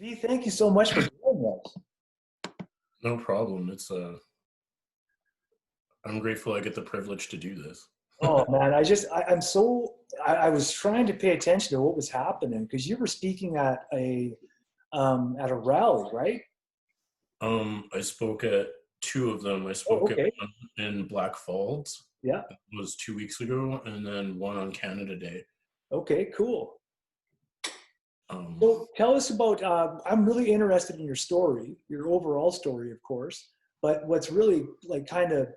V, thank you so much for doing this. No problem. I'm grateful I get the privilege to do this. Oh man, I was trying to pay attention to what was happening because you were speaking at a rally, right? I spoke at two of them. I Oh, spoke at okay. one in Black Falls. Yeah. It was 2 weeks ago, and then one on Canada Day. Okay, cool. Um, So tell us about, I'm really interested in your story, your overall story, of course, but what's really like kind of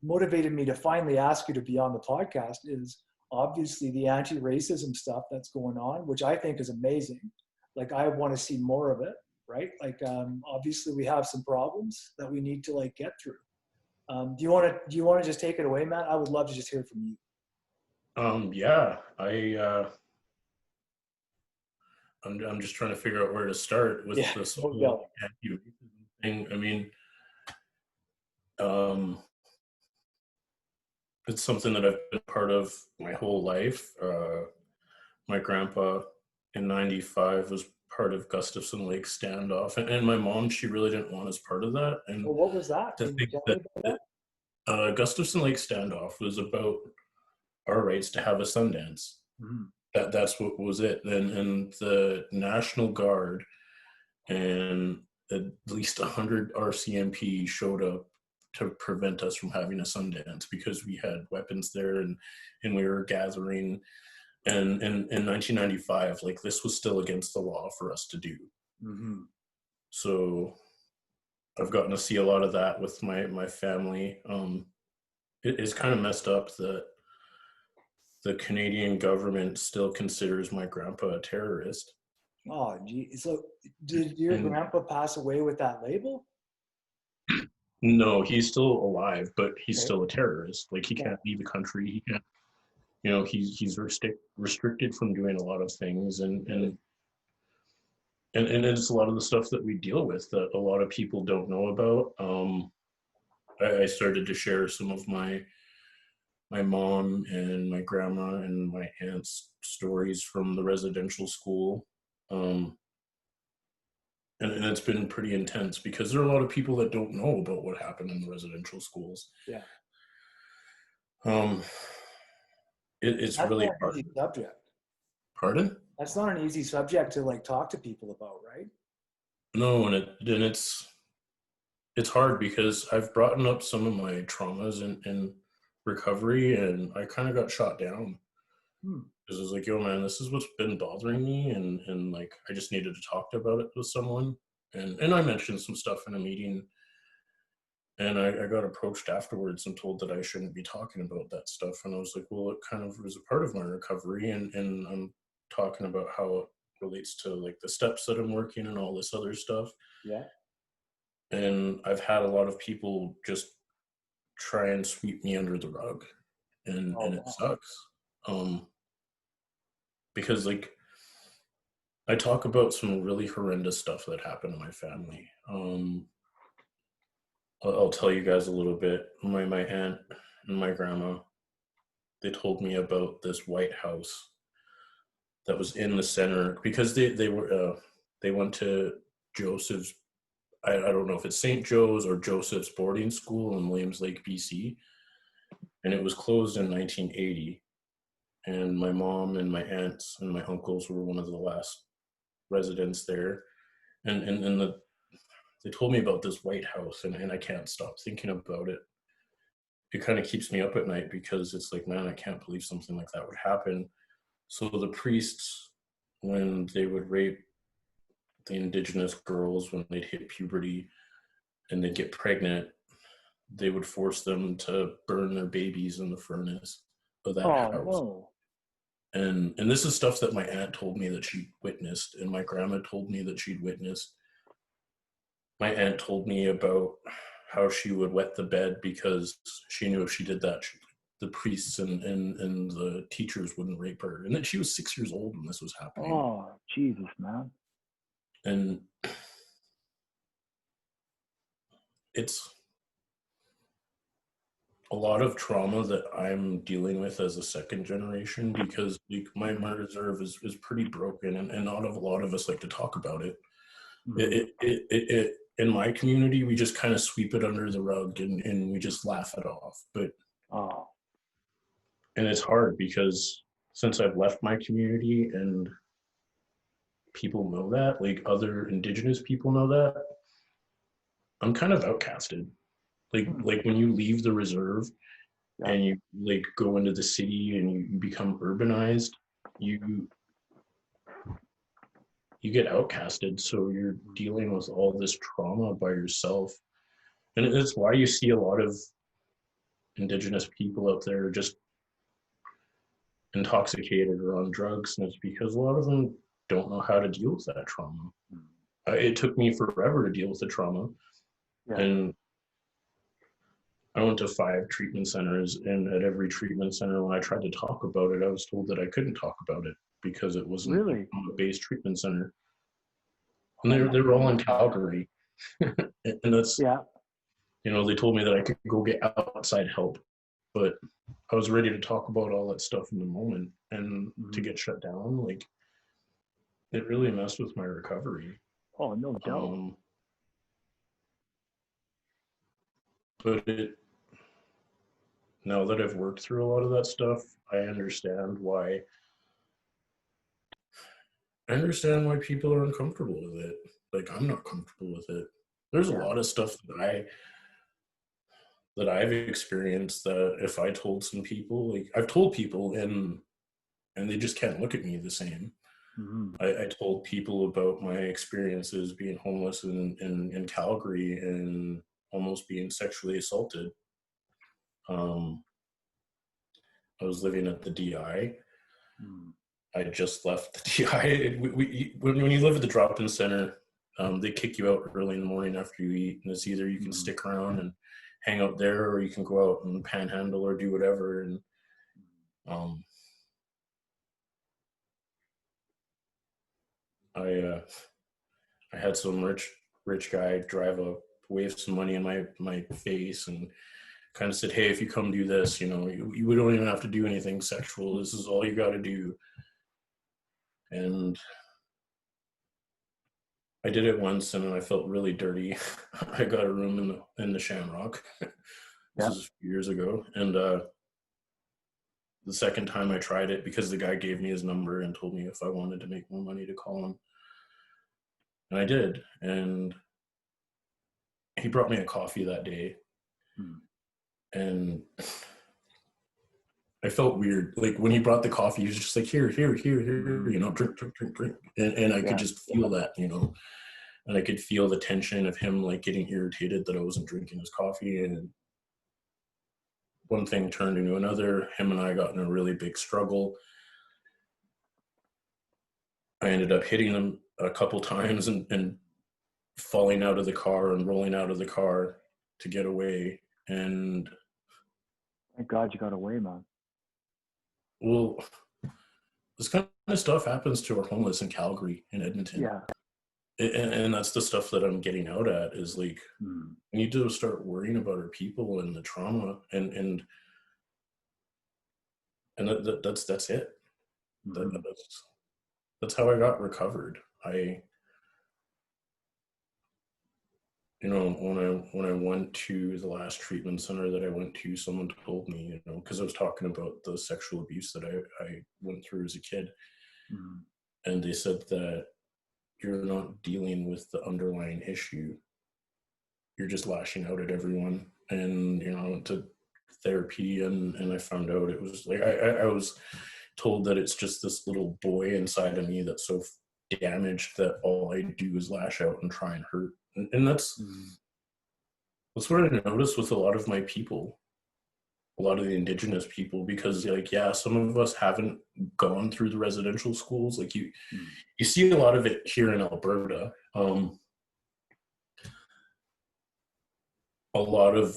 motivated me to finally ask you to be on the podcast is obviously the anti-racism stuff that's going on, which I think is amazing. Like I want to see more of it, right? Like obviously we have some problems that we need to like get through. Do you want to just take it away, Matt? I would love to just hear from you. yeah, I'm just trying to figure out where to start with Yeah, this no doubt. whole anti-racism thing. I mean, um, it's something that I've been part of my whole life. My grandpa in '95 was part of Gustafson Lake standoff, and my mom, she really didn't want us part of that. And Well, what was that? to Can you think tell me that about that? Gustafson Lake standoff was about our rights to have a Sundance. Mhm. That's what was it. And the National Guard and at least 100 RCMP showed up to prevent us from having a Sundance because we had weapons there and we were gathering. And in 1995, like this was still against the law for us to do. Mm-hmm. So I've gotten to see a lot of that with my family. It is kind of messed up that the Canadian government still considers my grandpa a terrorist. Oh, gee. So did your And grandpa pass away with that label? no, he's still alive, but he's Okay. still a terrorist. Like he Yeah. can't leave the country. He can't, he's restricted from doing a lot of things, and it's a lot of the stuff that we deal with that a lot of people don't know about. I started to share some of my mom and my grandma and my aunt's stories from the residential school. Um, and it's been pretty intense because there are a lot of people that don't know about what happened in the residential schools. Yeah. Um, it's That's really not an hard. easy subject. Pardon? That's not an easy subject to like talk to people about, right? No, it's hard because I've brought up some of my traumas in recovery, and I kind of got shot down Hmm. because I was like, "Yo, man, this is what's been bothering me," and like I just needed to talk about it with someone, and I mentioned some stuff in a meeting, and I got approached afterwards and told that I shouldn't be talking about that stuff, and I was like, "Well, it kind of was a part of my recovery, and I'm talking about how it relates to like the steps that I'm working and all this other stuff." Yeah. And I've had a lot of people just try and sweep me under the rug, and Oh, it wow. sucks. Um, because like I talk about some really horrendous stuff that happened to my family. I'll tell you guys a little bit. My aunt and my grandma, they told me about this White House that was in the center because they went to Joseph's. I don't know if it's St. Joe's or Joseph's boarding school in Williams Lake, BC, and it was closed in 1980. And my mom and my aunts and my uncles were one of the last residents there. And they told me about this White House, and I can't stop thinking about it. It kind of keeps me up at night because it's like, man, I can't believe something like that would happen. So the priests, when they would rape the Indigenous girls when they'd hit puberty and they'd get pregnant, they would force them to burn their babies in the furnace of that Oh house. no. And this is stuff that my aunt told me that she witnessed, and my grandma told me that she'd witnessed. My aunt told me about how she would wet the bed because she knew if she did that, the priests and the teachers wouldn't rape her. And that she was 6 years old when this was happening. Oh, Jesus, man. And it's a lot of trauma that I'm dealing with as a second generation because like, my reserve is pretty broken, and not a lot of us like to talk about it. Mhm. In my community, we just kind of sweep it under the rug and we just laugh it off. Oh, And it's hard because since I've left my community and people know that, like other Indigenous people know that, I'm kind of outcasted. hmm. Like when you leave the reserve Yeah. and you like go into the city and you become urbanized, you you get outcasted. So you're dealing with all this trauma by yourself. And it's why you see a lot of Indigenous people out there just intoxicated or on drugs. And it's because a lot of them don't know how to deal with that trauma. Mm. It took me forever to deal with the trauma. Yeah. And I went to 5 treatment centers, and at every treatment center, when I tried to talk about it, I was told that I couldn't talk about it because it wasn't a Really? trauma-based treatment center. And Oh they my were all in goodness. Calgary. And that's, Yeah. they told me that I could go get outside help, but I was ready to talk about all that stuff in the moment, and to Mhm. get shut down, like it really messed with my recovery. Oh, no doubt. Um, but now that I've worked through a lot of that stuff, I understand why. I understand why people are uncomfortable with it. Like I'm not comfortable with it. There's a Yeah. lot of stuff that I've experienced that if I told some people, like I've told people and they just can't look at me the same. Mhm. I told people about my experiences being homeless in Calgary and almost being sexually assaulted. Um, I was living at the DI. Mm. I just left the DI. When you live at the drop-in center, they kick you out early in the morning after you eat, and it's either you can Mhm. stick around and hang out there, or you can go out and panhandle or do whatever. And um, I I had some rich guy drive up, wave some money in my face, and kind of said, "Hey, if you come do this, you don't even have to do anything sexual. This is all you got to do." And I did it once, and I felt really dirty. I got a room in the Shamrock. This Yeah. was a few years ago, and the second time I tried it, because the guy gave me his number and told me if I wanted to make more money to call him, and I did. And he brought me a coffee that day, Mm. and I felt weird. Like when he brought the coffee, he was just like, "Here, here, here, here, Mhm. drink, drink, drink, drink," and I could Yeah. just feel that, and I could feel the tension of him like getting irritated that I wasn't drinking his coffee, and one thing turned into another. Him and I got in a really big struggle. I ended up hitting him a couple times and falling out of the car and rolling out of the car to get away. And Thank God you got away, man. well, this kind of stuff happens to our homeless in Calgary and Edmonton. Yeah. And that's the stuff that I'm getting out at is like, Mm. we need to start worrying about our people and the trauma and that's it. That, Mhm. that's how I got recovered. I when I went to the last treatment center that I went to, someone told me, because I was talking about the sexual abuse that I went through as a kid, Mhm. and they said that you're not dealing with the underlying issue. You're just lashing out at everyone. And I went to therapy, and I found out it was like I was told that it's just this little boy inside of me that's so damaged that all I do is lash out and try and hurt. And Mhm. that's what I noticed with a lot of my people, a lot of the Indigenous people, because like, yeah, some of us haven't gone through the residential schools. Like Mhm. you see a lot of it here in Alberta. A lot of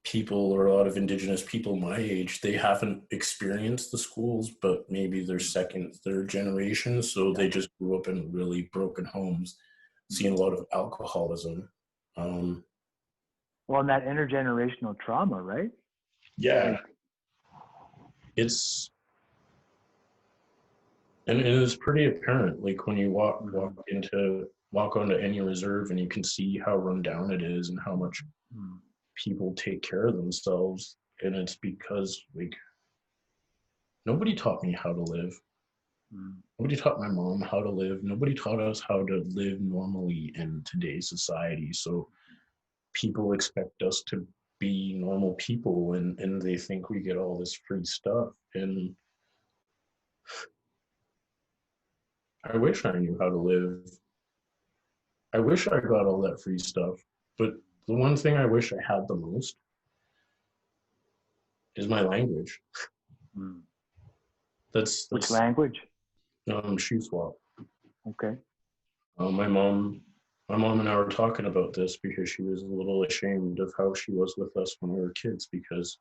people, or a lot of Indigenous people my age, they haven't experienced the schools, but maybe they're Mhm. second, third generation, so Yeah. they just grew up in really broken homes, seeing a Mhm. lot of alcoholism. um, Well, and that intergenerational trauma, right? yeah, Like, it's and it's pretty apparent, like when you walk mhm. into walk onto any reserve and you can see how run down it is and how much people take care of themselves. And it's because like nobody taught me how to live. Nobody taught my mom how to live. Nobody taught us how to live normally in today's society. So people expect us to be normal people, and they think we get all this free stuff. And I wish I knew how to live. I wish I got all that free stuff. But the one thing I wish I had the most is my language. That's Which language? shoe swap. Okay. My mom and I were talking about this because she was a little ashamed of how she was with us when we were kids, because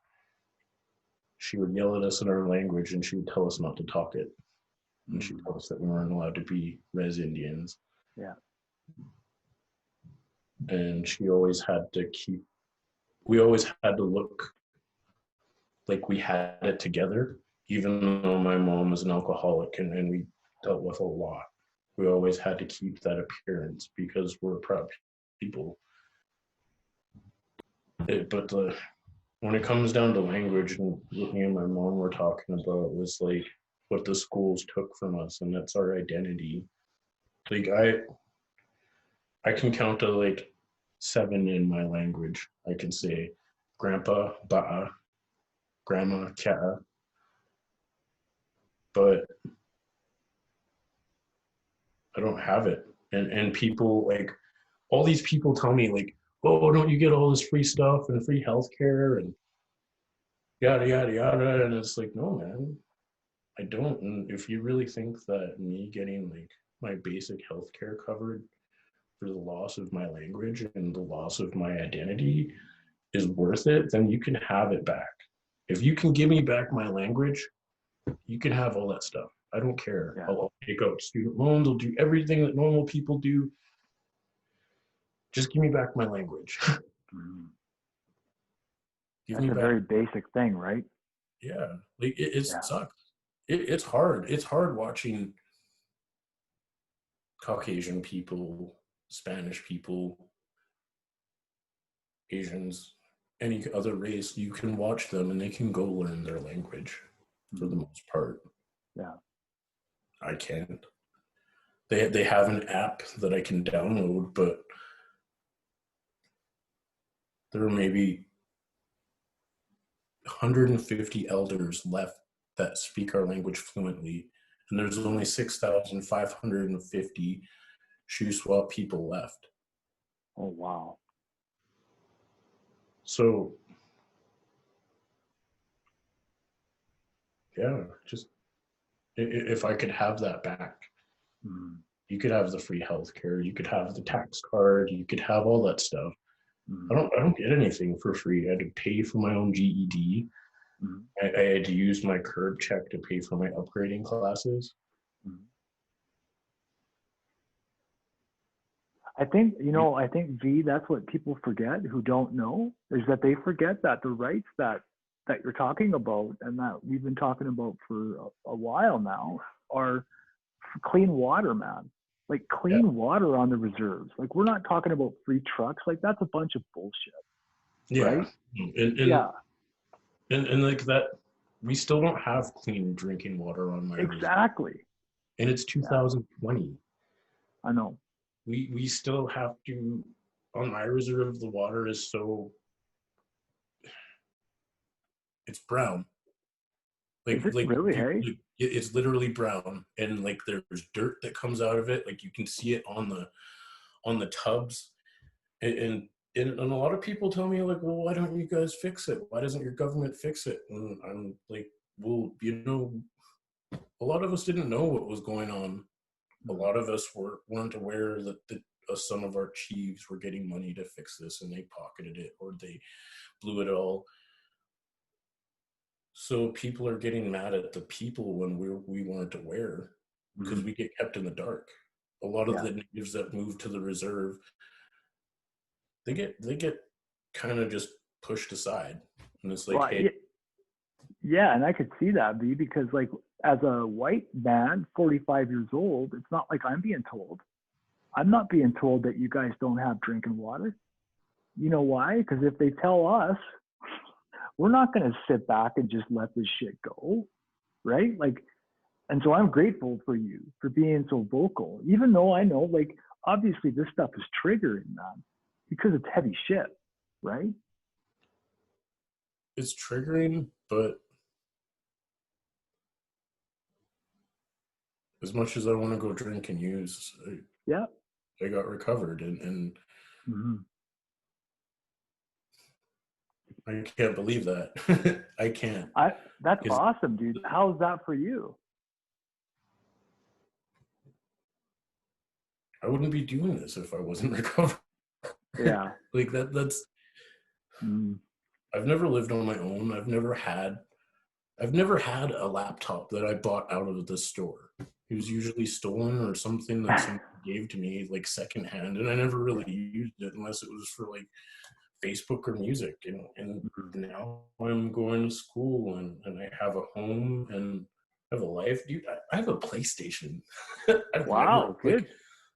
she would yell at us in our language and she would tell us not to talk it. And she'd tell us that we weren't allowed to be res Indians. Yeah. And we always had to look like we had it together, even though my mom was an alcoholic and we dealt with a lot. We always had to keep that appearance because we're proud people. But when it comes down to language, and me and my mom were talking about was like what the schools took from us, and that's our identity. Like I can count to like 7 in my language. I can say grandpa, ba'a, grandma, ka'a, but I don't have it. And people like all these people tell me like, oh, don't you get all this free stuff and free healthcare and yada yada yada? And it's like, no, man, I don't. And if you really think that me getting like my basic healthcare covered for the loss of my language and the loss of my identity is worth it, then you can have it back. If you can give me back my language, you can have all that stuff. I don't care. Yeah. I'll take out student loans. I'll do everything that normal people do. Just give me back my language. That's a very basic thing, right? Yeah, like it sucks. It's hard. It's hard watching Caucasian people, Spanish people, Asians, any other race. You can watch them and they can go learn their language for the most part. Yeah. I can't. They have an app that I can download, but there are maybe 150 elders left that speak our language fluently, and there's only 6,550 shoe swap people left. Oh, wow. So, yeah, just if I could have that back, you could have the free healthcare, you could have the tax card, you could have all that stuff. I don't get anything for free. I had to pay for my own GED. I had to use my curb check to pay for my upgrading classes. I think, V, that's what people forget who don't know, is that they forget that the rights that you're talking about and that we've been talking about for a while now are clean water, man. Like clean water on the reserves. Like we're not talking about free trucks. Like that's a bunch of bullshit. Yeah. Right? And like that, we still don't have clean drinking water on my Exactly. reserve. And it's 2020. I know. We still have to, on my reserve, the water is so, it's brown. Like really, hey? It's literally brown, and like there's dirt that comes out of it. Like you can see it on the tubs, and a lot of people tell me like, well, why don't you guys fix it? Why doesn't your government fix it? And I'm like, well, a lot of us didn't know what was going on. A lot of us weren't aware that some of our chiefs were getting money to fix this, and they pocketed it or they blew it all. So people are getting mad at the people when we weren't aware, because we get kept in the dark. A lot of the natives that move to the reserve, they get kind of just pushed aside, and it's like, hey. Yeah, and I could see that, V, because like as a white man, 45 years old, it's not like I'm being told. I'm not being told that you guys don't have drinking water. You know why? Because if they tell us, we're not going to sit back and just let this shit go, right? Like, and so I'm grateful for you for being so vocal, even though I know, like, obviously this stuff is triggering, man, because it's heavy shit, right? It's triggering, but as much as I want to go drink and use, Yeah. I got recovered, and Mm-hmm. I can't believe that. I can't. That's awesome, dude. How's that for you? I wouldn't be doing this if I wasn't recovered. Yeah. Like that's I've never lived on my own. I've never had a laptop that I bought out of the store. It was usually stolen or something that someone gave to me like secondhand, and I never really used it unless it was for like Facebook or music. And now I'm going to school and I have a home and I have a life. Dude, I have a PlayStation. Wow, good.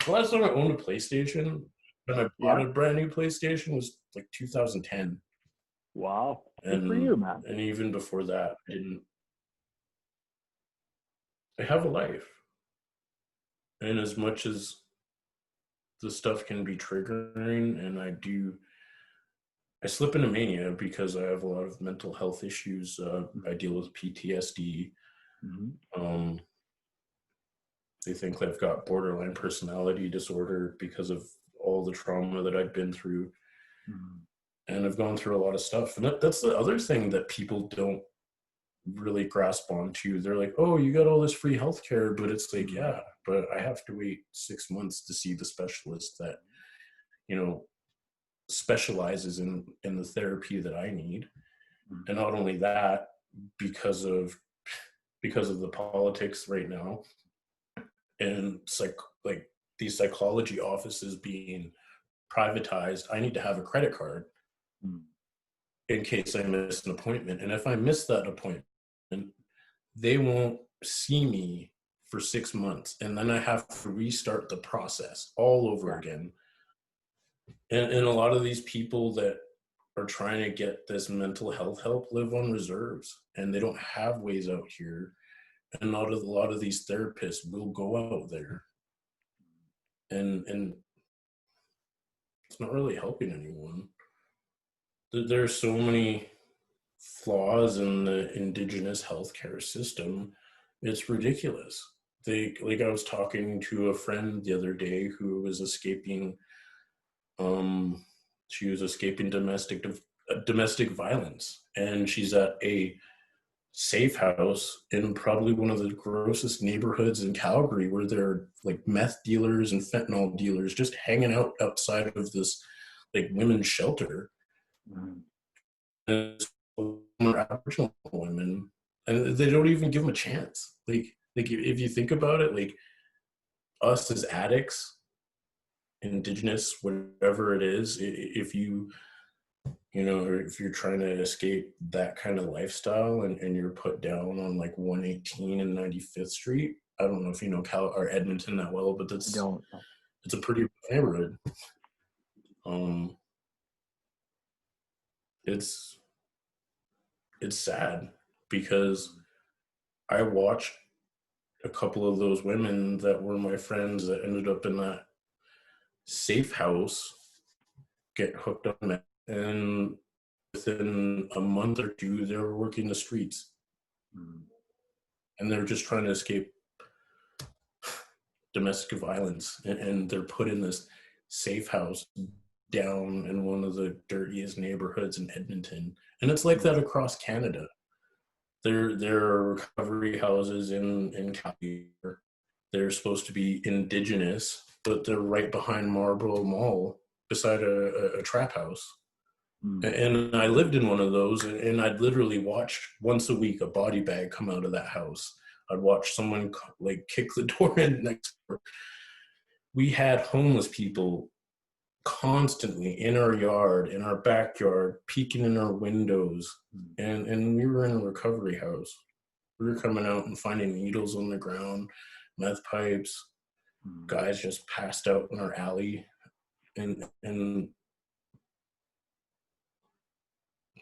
The last time I owned a PlayStation, when I bought a brand new PlayStation, was like 2010. Wow. Good for you, man. And even before that, I have a life. And as much as the stuff can be triggering, and I slip into mania because I have a lot of mental health issues. I deal with PTSD. They think I've got borderline personality disorder because of all the trauma that I've been through. And I've gone through a lot of stuff. And that's the other thing that people don't really grasp onto. They're like, oh, you got all this free healthcare, but it's like, yeah, but I have to wait 6 months to see the specialist that, specializes in the therapy that I need. And not only that, because of the politics right now, and like these psychology offices being privatized, I need to have a credit card in case I miss an appointment. And if I miss that appointment, they won't see me for 6 months, and then I have to restart the process all over again. And a lot of these people that are trying to get this mental health help live on reserves, and they don't have ways out here. And a lot of these therapists will go out there, and it's not really helping anyone. There are so many flaws in the Indigenous healthcare system. It's ridiculous. I was talking to a friend the other day who was escaping. She was escaping domestic violence, and she's at a safe house in probably one of the grossest neighborhoods in Calgary, where there are like meth dealers and fentanyl dealers just hanging out outside of this like women's shelter. And Aboriginal women, and they don't even give them a chance. Like if you think about it, like us as addicts, Indigenous, whatever it is, if if you're trying to escape that kind of lifestyle and you're put down on like 118 and 95th Street, I don't know if you know Cal or Edmonton that well, but it's a pretty neighborhood. It's sad because I watched a couple of those women that were my friends that ended up in that safe house get hooked on it, and within a month or two they were working the streets, and they're just trying to escape domestic violence, and they're put in this safe house down in one of the dirtiest neighborhoods in Edmonton. And it's like that across Canada. There are recovery houses in Calgary. They're supposed to be Indigenous, but they're right behind Marlborough Mall beside a trap house. And I lived in one of those, and I'd literally watch once a week a body bag come out of that house. I'd watch someone like kick the door in next door. We had homeless people constantly in our yard, in our backyard, peeking in our windows. And we were in a recovery house. We were coming out and finding needles on the ground, meth pipes. guys just passed out in our alley, and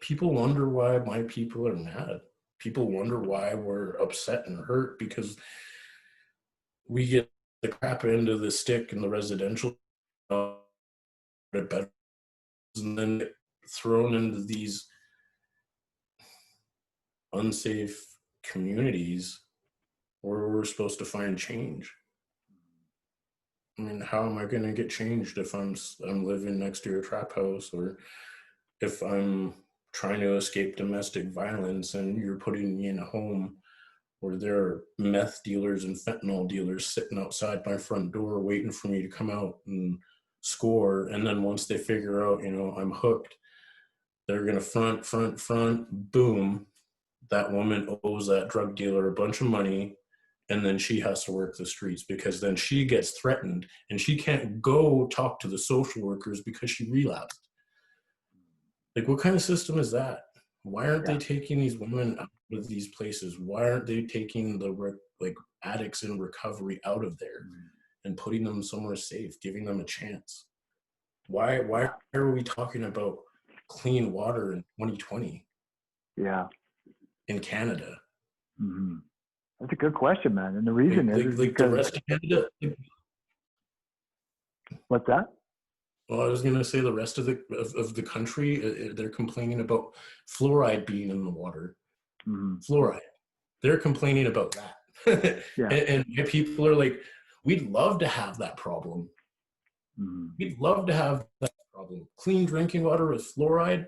people wonder why my people are mad. People wonder why we're upset and hurt, because we get the crap end of the stick in the residential and then thrown into these unsafe communities where we're supposed to find change. I mean, how am I going to get changed if I'm living next to a trap house, or if I'm trying to escape domestic violence and you're putting me in a home where there are meth dealers and fentanyl dealers sitting outside my front door waiting for me to come out and score. And then once they figure out, I'm hooked, they're going to front, boom. That woman owes that drug dealer a bunch of money, and then she has to work the streets because then she gets threatened and she can't go talk to the social workers because she relapsed. Like, what kind of system is that? Why aren't they taking these women out of these places? Why aren't they taking the addicts in recovery out of there and putting them somewhere safe, giving them a chance? Why are we talking about clean water in 2020? Yeah. In Canada. Mm-hmm. That's a good question, man. And the reason is because the rest of Canada. What's that? Well, I was going to say the rest of the country, they're complaining about fluoride being in the water. Mm-hmm. Fluoride. They're complaining about that. Yeah. and people are like, we'd love to have that problem. Mm-hmm. We'd love to have that problem. Clean drinking water with fluoride,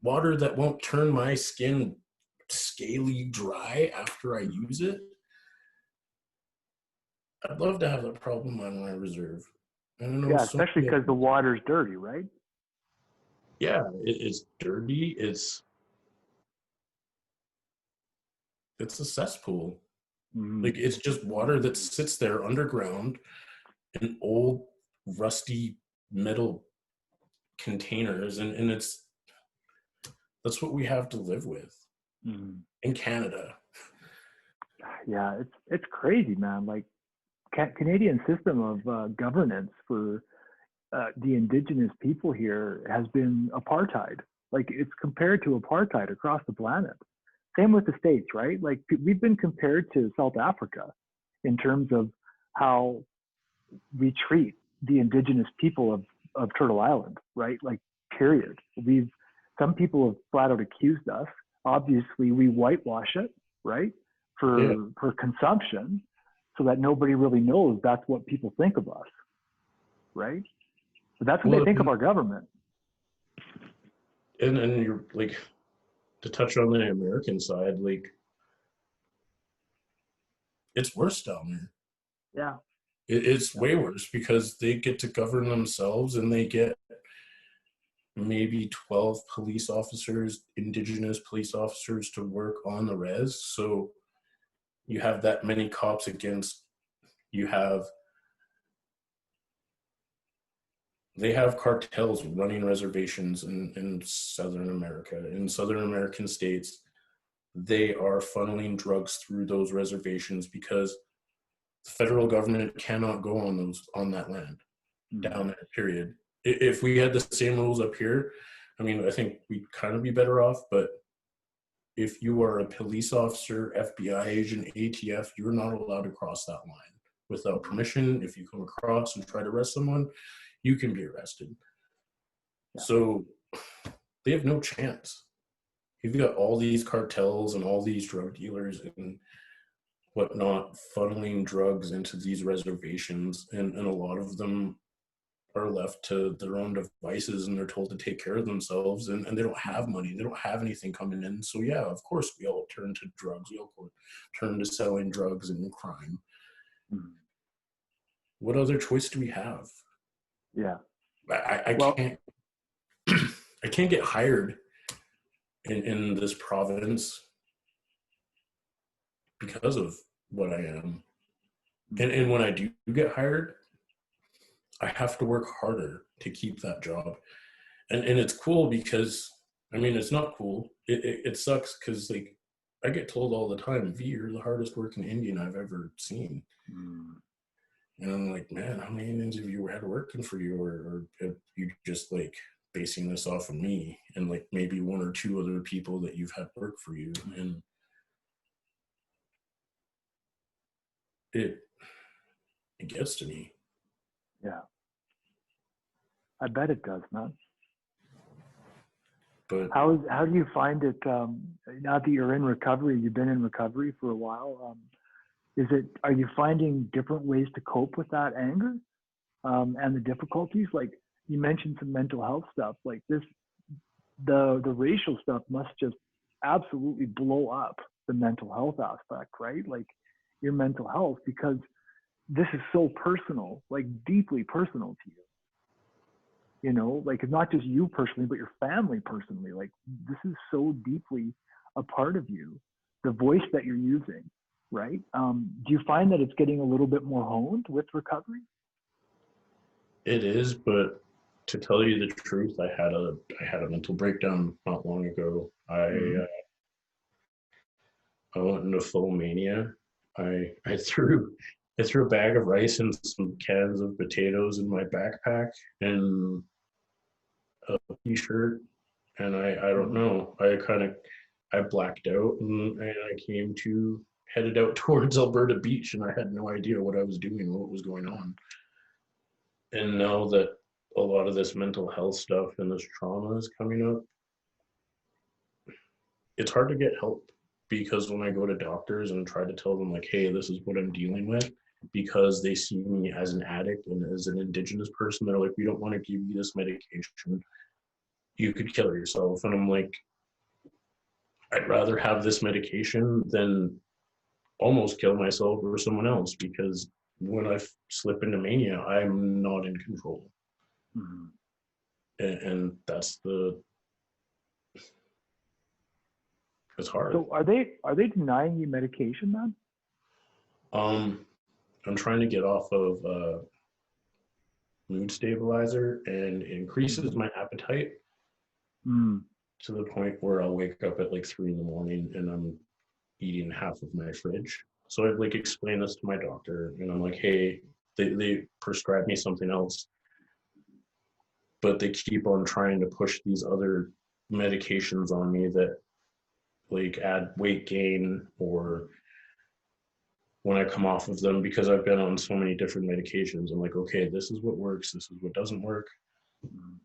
water that won't turn my skin scaly dry after I use it. I'd love to have that problem on my reserve. I don't know. Yeah, especially because the water's dirty, right? Yeah, it's dirty. It's a cesspool. Mm-hmm. Like, it's just water that sits there underground in old rusty metal containers, and that's what we have to live with in Canada. Yeah, it's crazy, man. Like, Canadian system of governance for the Indigenous people here has been apartheid. Like, it's compared to apartheid across the planet. Same with the States, right? Like, we've been compared to South Africa in terms of how we treat the Indigenous people of Turtle Island, right? Like, period. Some people have flat out accused us. Obviously, we whitewash it, right? For consumption, so that nobody really knows that's what people think of us, right? But that's what they think of our government. And you're like, to touch on the American side, like, it's worse down there. Yeah. It's way worse because they get to govern themselves, and they get maybe 12 police officers, Indigenous police officers, to work on the res. So you have that many cops against, they have cartels running reservations in Southern America. In Southern American states, they are funneling drugs through those reservations because the federal government cannot go on that land down there, period. If we had the same rules up here, I mean, I think we'd kind of be better off, but if you are a police officer, FBI agent, ATF, you're not allowed to cross that line without permission. If you come across and try to arrest someone, you can be arrested. Yeah. So they have no chance. You've got all these cartels and all these drug dealers and whatnot funneling drugs into these reservations, and a lot of them are left to their own devices, and they're told to take care of themselves, and they don't have money. They don't have anything coming in. So yeah, of course we all turn to drugs. We all turn to selling drugs and crime. What other choice do we have? Yeah. I can't I can't get hired in this province because of what I am. And when I do get hired, I have to work harder to keep that job. And it's cool because, I mean, it's not cool. It sucks because, like, I get told all the time, V, you're the hardest working Indian I've ever seen. And I'm like, man, how many Indians have you had working for you, or if you just like basing this off of me and like maybe one or two other people that you've had work for you? And it gets to me. Yeah. I bet it does, man. But How do you find it, now that you're in recovery, you've been in recovery for a while, are you finding different ways to cope with that anger, and the difficulties? Like you mentioned some mental health stuff, like this, the racial stuff must just absolutely blow up the mental health aspect, right? Like your mental health, because this is so personal, like deeply personal to you. You know, like it's not just you personally, but your family personally. Like this is so deeply a part of you, the voice that you're using, right? Do you find that it's getting a little bit more honed with recovery? it is, but to tell you the truth, I had a mental breakdown not long ago. Mm-hmm. I went into full mania. I threw a bag of rice and some cans of potatoes in my backpack and a t-shirt, and I don't know. I blacked out, and I came to headed out towards Alberta Beach, and I had no idea what I was doing, what was going on. And now that a lot of this mental health stuff and this trauma is coming up, it's hard to get help, because when I go to doctors and try to tell them like, hey, this is what I'm dealing with, because they see me as an addict and as an Indigenous person, they're like, we don't want to give you this medication. You could kill yourself. And I'm like, I'd rather have this medication than almost kill myself or someone else, because when I slip into mania, I'm not in control. Mm-hmm. And that's it's hard. So are they denying you medication, then? Um, I'm trying to get off of mood stabilizer, and it increases my appetite Mm. to the point where I'll wake up at like 3 in the morning and I'm eating half of my fridge. So I've like explained this to my doctor, and I'm like, hey, they prescribed me something else, but they keep on trying to push these other medications on me that like add weight gain, or when I come off of them, because I've been on so many different medications, I'm like, okay, this is what works, this is what doesn't work,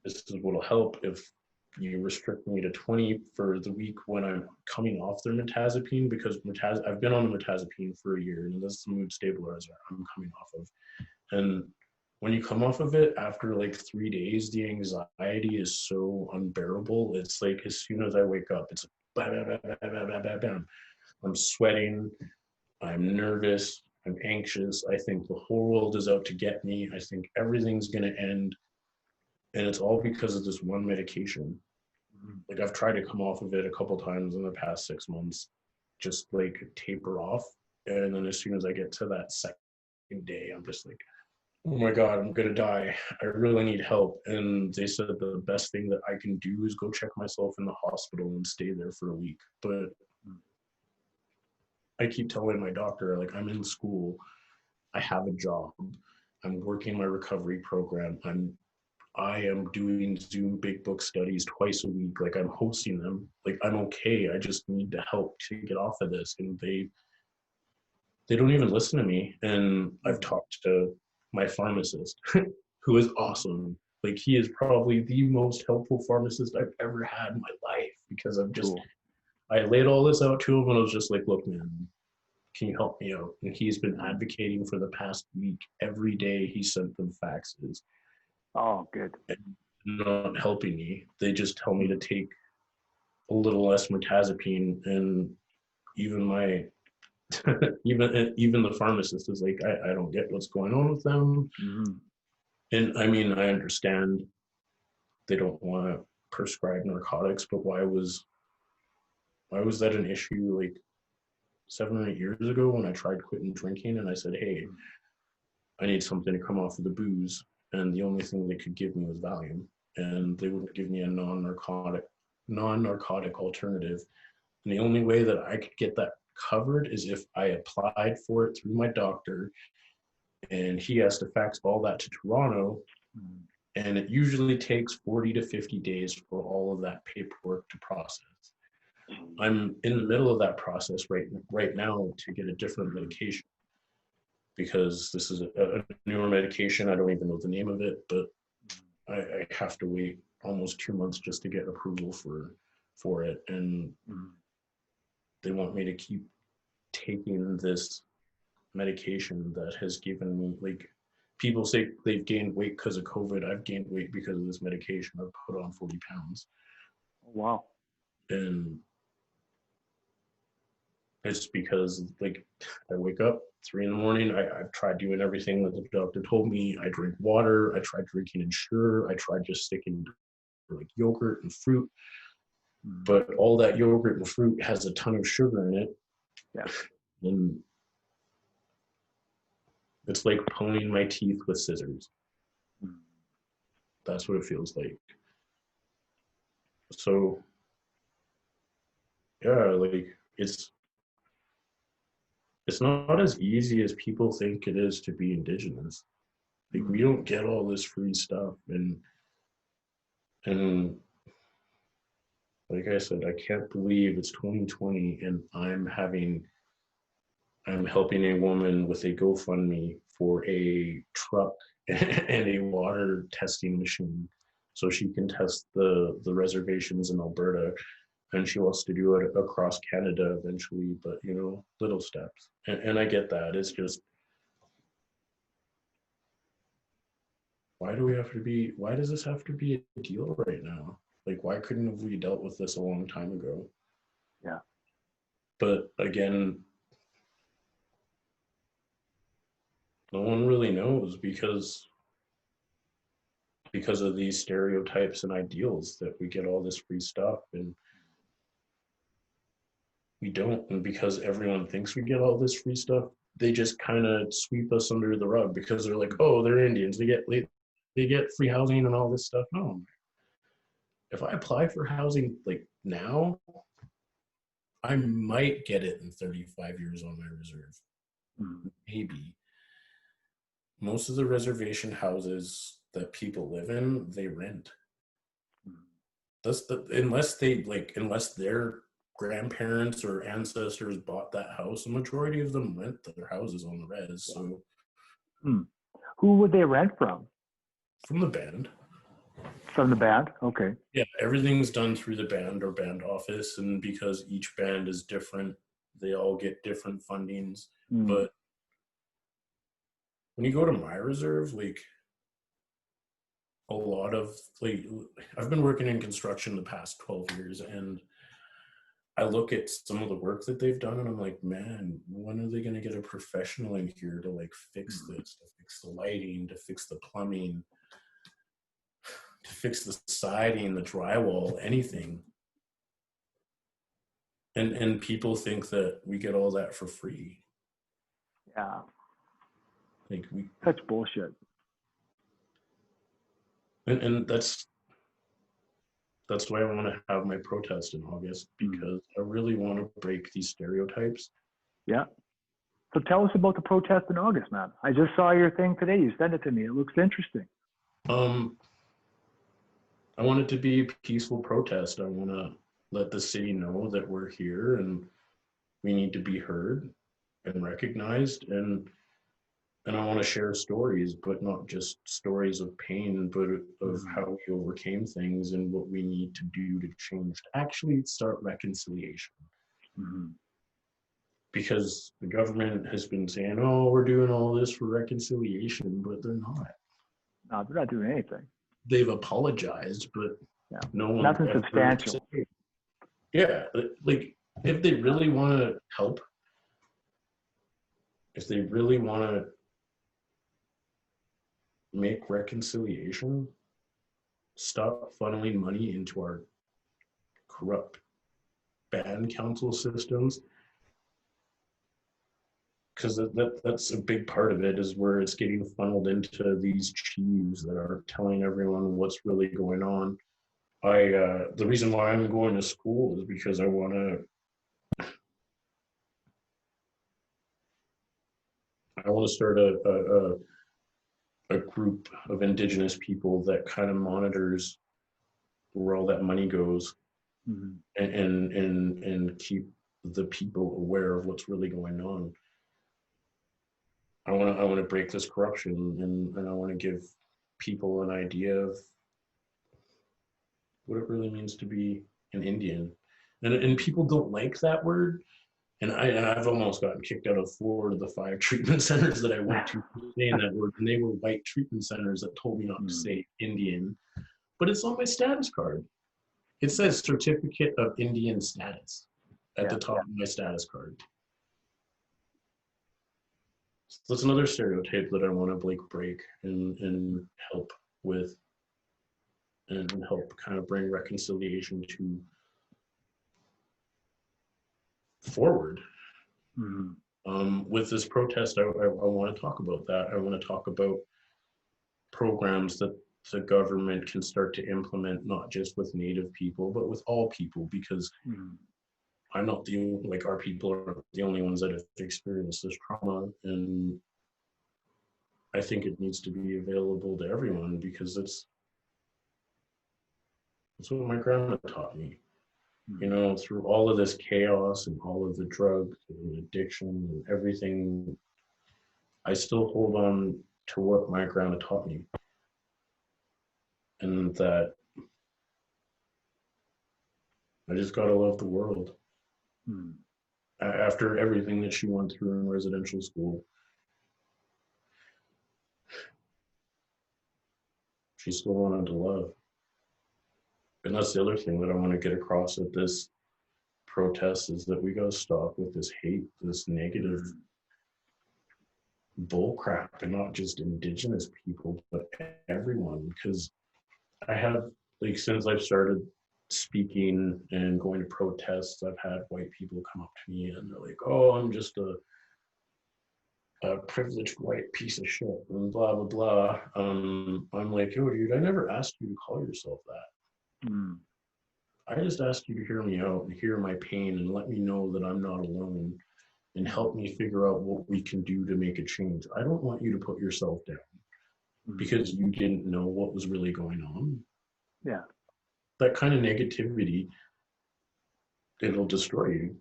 this is what'll help if you restrict me to 20 for the week when I'm coming off their mirtazapine, because I've been on the mirtazapine for a year, and this is the mood stabilizer I'm coming off of. And when you come off of it, after like 3 days, the anxiety is so unbearable. It's like as soon as I wake up, it's like, bam, bam, bam, bam, bam, bam, bam. I'm sweating, I'm nervous, I'm anxious. I think the whole world is out to get me. I think everything's going to end. And it's all because of this one medication. Like I've tried to come off of it a couple times in the past 6 months, just like taper off. And then as soon as I get to that second day, I'm just like, oh my God, I'm going to die. I really need help. And they said the best thing that I can do is go check myself in the hospital and stay there for a week. But I keep telling my doctor, like, I'm in school, I have a job, I'm working my recovery program, I am doing Zoom big book studies twice a week, like I'm hosting them, like I'm okay. I just need the help to get off of this. And they don't even listen to me. And I've talked to my pharmacist, who is awesome. Like he is probably the most helpful pharmacist I've ever had in my life, because I laid all this out to him, and I was just like, look, man, can you help me out? And he's been advocating for the past week. Every day he sent them faxes. Oh, good. Not helping me. They just tell me to take a little less mirtazapine, and even my even the pharmacist is like, I don't get what's going on with them. Mm-hmm. And I mean, I understand they don't want to prescribe narcotics, but why was that an issue like 7 or 8 years ago when I tried quitting drinking, and I said, hey, I need something to come off of the booze, and the only thing they could give me was Valium, and they wouldn't give me a non-narcotic alternative. And the only way that I could get that covered is if I applied for it through my doctor, and he has to fax all that to Toronto, and it usually takes 40 to 50 days for all of that paperwork to process. I'm in the middle of that process right now to get a different medication, because this is a newer medication. I don't even know the name of it, but I have to wait almost 2 months just to get approval for it. And they want me to keep taking this medication that has given me, like, people say they've gained weight because of COVID. I've gained weight because of this medication. I've put on 40 pounds. Wow. And it's because, like, I wake up 3 a.m. I've tried doing everything that the doctor told me. I drink water. I tried drinking Ensure. I tried just sticking to like yogurt and fruit. But all that yogurt and fruit has a ton of sugar in it. Yeah. And it's like pulling my teeth with scissors. That's what it feels like. So, yeah, like, it's not as easy as people think it is to be Indigenous. Like, we don't get all this free stuff, and like I said, I can't believe it's 2020 and I'm helping a woman with a GoFundMe for a truck and a water testing machine so she can test the reservations in Alberta, and she wants to do it across Canada eventually, but little steps. And I get that. It's just, why does this have to be a deal right now? Like, why couldn't we dealt with this a long time ago? Yeah. But again, no one really knows because of these stereotypes and ideals that we get all this free stuff and we don't. And because everyone thinks we get all this free stuff, they just kind of sweep us under the rug because they're like, oh, they're Indians. They get free housing and all this stuff. No. If I apply for housing like now, I might get it in 35 years on my reserve. Maybe. Most of the reservation houses that people live in, they rent. Unless their grandparents or ancestors bought that house, the majority of them rent their houses on the res. So, who would they rent from? From the band. From the band? Okay. Yeah, everything's done through the band or band office, and because each band is different, they all get different fundings. But when you go to my reserve, like, a lot of, like, I've been working in construction the past 12 years, and I look at some of the work that they've done and I'm like, man, when are they going to get a professional in here to like fix this, to fix the lighting, to fix the plumbing, to fix the siding, the drywall, anything. And people think that we get all that for free. Yeah. Like, Such bullshit. And that's why I want to have my protest in August, because I really want to break these stereotypes. Yeah. So tell us about the protest in August, man. I just saw your thing today. You sent it to me. It looks interesting. I want it to be a peaceful protest. I want to let the city know that we're here and we need to be heard and recognized, and I want to share stories, but not just stories of pain, but of how we overcame things and what we need to do to change, to actually start reconciliation. Because the government has been saying, oh, we're doing all this for reconciliation, but they're not. No, they're not doing anything. They've apologized, but no one. Nothing substantial. Yeah, like, if they really want to help, if they really want to make reconciliation, stop funneling money into our corrupt band council systems, because that's a big part of it, is where it's getting funneled into these chiefs that are telling everyone what's really going on. The reason why I'm going to school is because I want I want to start a group of Indigenous people that kind of monitors where all that money goes, Mhm. and keep the people aware of what's really going on. I want to break this corruption, and I want to give people an idea of what it really means to be an Indian. And people don't like that word. And I've almost gotten kicked out of 4 of the 5 treatment centers that I went to for saying that word, and they were white treatment centers that told me not to say Indian. But it's on my status card. It says Certificate of Indian Status at the top of my status card. So that's another stereotype that I want to break and help with, and help kind of bring reconciliation to forward. With this protest, I want to talk about that. I want to talk about programs that the government can start to implement, not just with Native people, but with all people, because I'm not our people are the only ones that have experienced this trauma. And I think it needs to be available to everyone, because that's what my grandma taught me. You know, through all of this chaos and all of the drugs and addiction and everything, I still hold on to what my grandma taught me. And that I just gotta love the world. After everything that she went through in residential school, she still wanted to love. And that's the other thing that I want to get across at this protest, is that we gotta stop with this hate, this negative bull crap, and not just Indigenous people, but everyone. Because I have, since I've started speaking and going to protests, I've had white people come up to me and they're like, oh, I'm just a privileged white piece of shit and blah blah blah. I'm like, yo, dude, I never asked you to call yourself that. I just asked you to hear me out and hear my pain and let me know that I'm not alone, and help me figure out what we can do to make a change. I don't want you to put yourself down because you didn't know what was really going on. Yeah. That kind of negativity, it'll destroy you.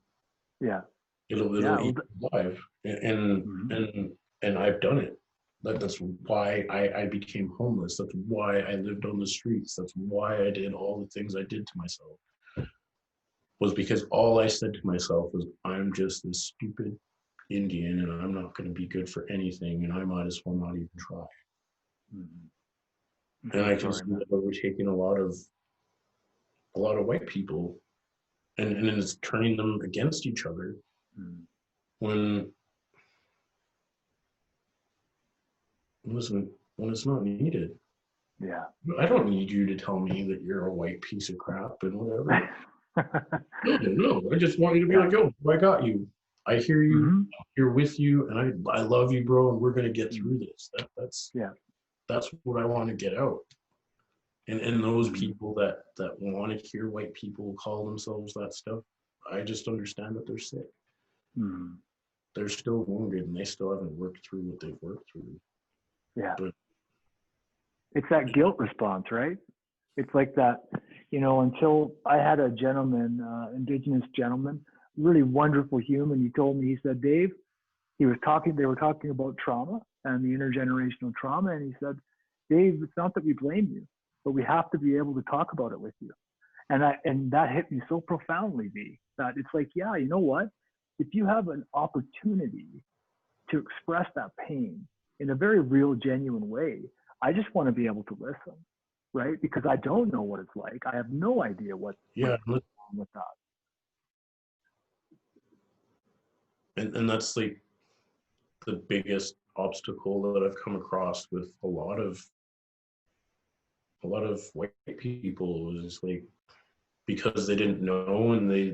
Yeah. It'll eat you alive. And I've done it. That's why I became homeless. That's why I lived on the streets. That's why I did all the things I did to myself. Was because all I said to myself was, I'm just this stupid Indian, and I'm not going to be good for anything, and I might as well not even try. And I can see that we're taking a lot of white people, and it's turning them against each other when it's not needed. Yeah. I don't need you to tell me that you're a white piece of crap and whatever. No. I just want you to be like, yo, I got you. I hear you. I'm here with you, and I love you, bro. And we're gonna get through this. That's what I want to get out. And those people that want to hear white people call themselves that stuff, I just understand that they're sick. They're still wounded, and they still haven't worked through what they've worked through. Yeah. But it's that guilt response, right? It's like that, until I had a gentleman, Indigenous gentleman, really wonderful human. He told me, he said, Dave, they were talking about trauma and the intergenerational trauma. And he said, Dave, it's not that we blame you, but we have to be able to talk about it with you. And that hit me so profoundly, V, that it's like, yeah, you know what? If you have an opportunity to express that pain in a very real, genuine way, I just want to be able to listen, right? Because I don't know what it's like. I have no idea what's going on with that. And that's like the biggest obstacle that I've come across with a lot of white people, is like, because they didn't know, and they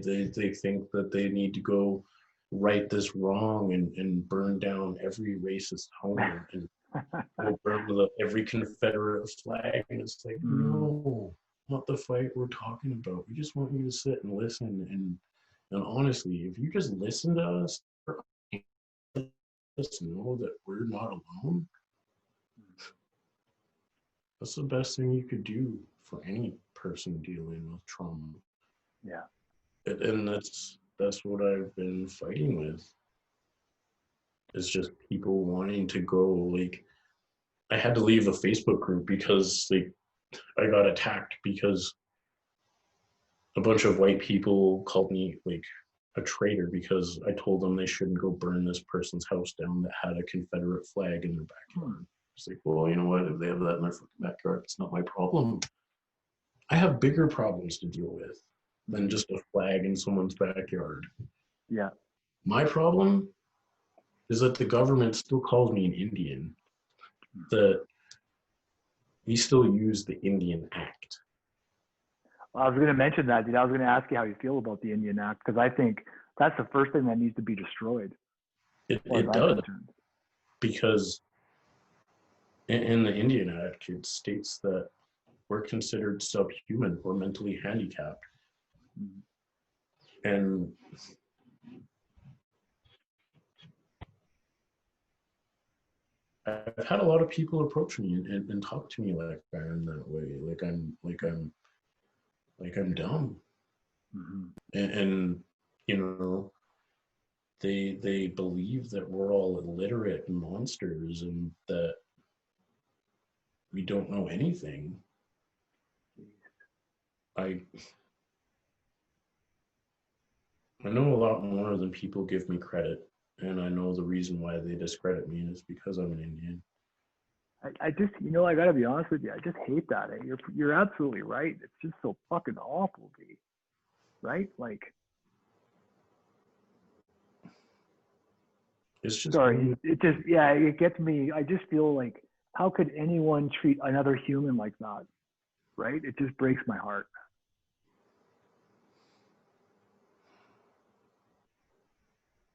think that they need to go right this wrong and burn down every racist home and go burn every Confederate flag. And it's like, no, not the fight we're talking about. We just want you to sit and listen. And honestly, if you just listen to us, us know that we're not alone, that's the best thing you could do for any person dealing with trauma. Yeah. And that's what I've been fighting with. It's just people wanting to go, like, I had to leave the Facebook group because, like, I got attacked because a bunch of white people called me, like, a traitor because I told them they shouldn't go burn this person's house down that had a Confederate flag in their backyard. It's like, well, you know what? If they have that in their fucking backyard, it's not my problem. I have bigger problems to deal with than just a flag in someone's backyard. Yeah. My problem is that the government still calls me an Indian, that we still use the Indian Act. Well, I was going to mention that, dude. I was going to ask you how you feel about the Indian Act, because I think that's the first thing that needs to be destroyed. It does, because in the Indian Act, it states that we're considered subhuman or mentally handicapped. And I've had a lot of people approach me and talk to me like I am that way, like I'm dumb. And you know, they believe that we're all illiterate monsters and that we don't know anything. I know a lot more than people give me credit, and I know the reason why they discredit me is because I'm an Indian. I just, you know, I gotta be honest with you. I just hate that. You're absolutely right. It's just so fucking awful, dude. Right? Like, it's just sorry. It just, yeah, it gets me. I just feel like, how could anyone treat another human like that? Right? It just breaks my heart.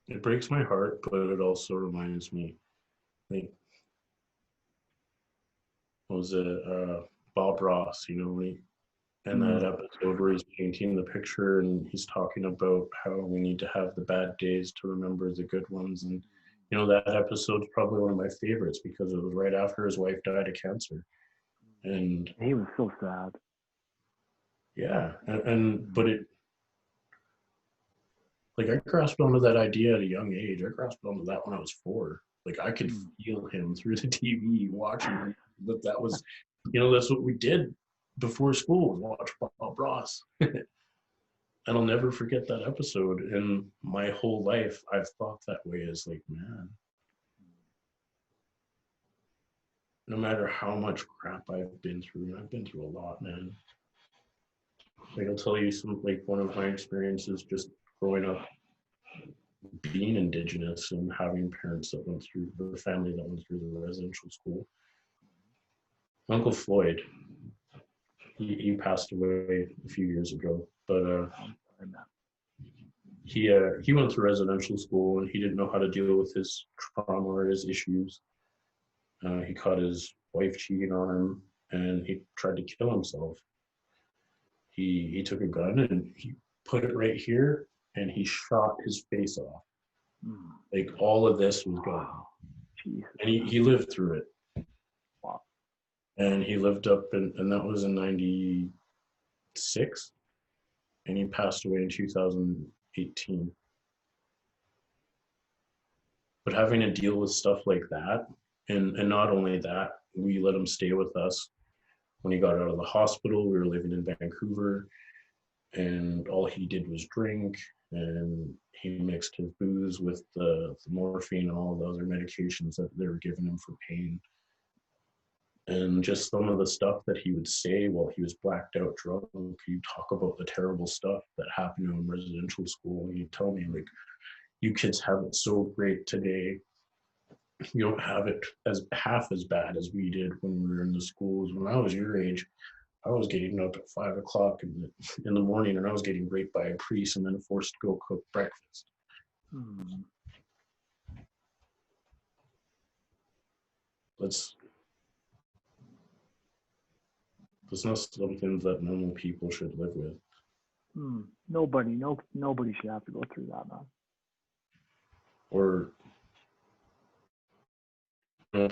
It breaks my heart, but it also reminds me, like, what was it, Bob Ross, you know, and that episode where he's painting the picture and he's talking about how we need to have the bad days to remember the good ones. And, you know, that episode's probably one of my favorites because it was right after his wife died of cancer. And he was so sad. Yeah. But it, like, I grasped onto that idea at a young age. I grasped onto that when I was 4. Like, I could feel him through the TV watching him. But that was, you know, that's what we did before school, watch Bob Ross. And I'll never forget that episode. And my whole life, I've thought that way, as like, man, no matter how much crap I've been through, and I've been through a lot, man. Like, I'll tell you some, like, one of my experiences just growing up being Indigenous and having parents that went through, the family that went through the residential school. Uncle Floyd, he passed away a few years ago, but he went through residential school and he didn't know how to deal with his trauma or his issues. He caught his wife cheating on him and he tried to kill himself. He took a gun and he put it right here and he shot his face off. Like, all of this was gone. And he lived through it. Wow. And he lived up and that was in 96. And he passed away in 2018. But having to deal with stuff like that, and not only that, we let him stay with us. When he got out of the hospital, we were living in Vancouver, and all he did was drink, and he mixed his booze with the morphine and all the other medications that they were giving him for pain. And just some of the stuff that he would say while he was blacked out drunk, he'd talk about the terrible stuff that happened to him in residential school. And he'd tell me, like, you kids have it so great today. You don't have it as half as bad as we did when we were in the schools. When I was your age, I was getting up at 5 o'clock in the morning, and I was getting raped by a priest and then forced to go cook breakfast. That's not something that normal people should live with. Nobody should have to go through that, man. Or know,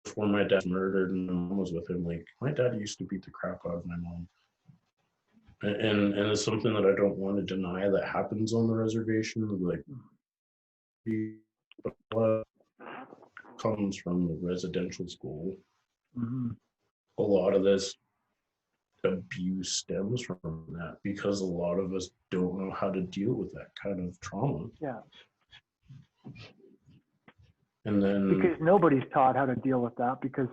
before my dad was murdered and my mom was with him, like my dad used to beat the crap out of my mom. And it's something that I don't want to deny that happens on the reservation. Like, comes from the residential school. Mm-hmm. A lot of this abuse stems from that because a lot of us don't know how to deal with that kind of trauma. Yeah. And then because nobody's taught how to deal with that because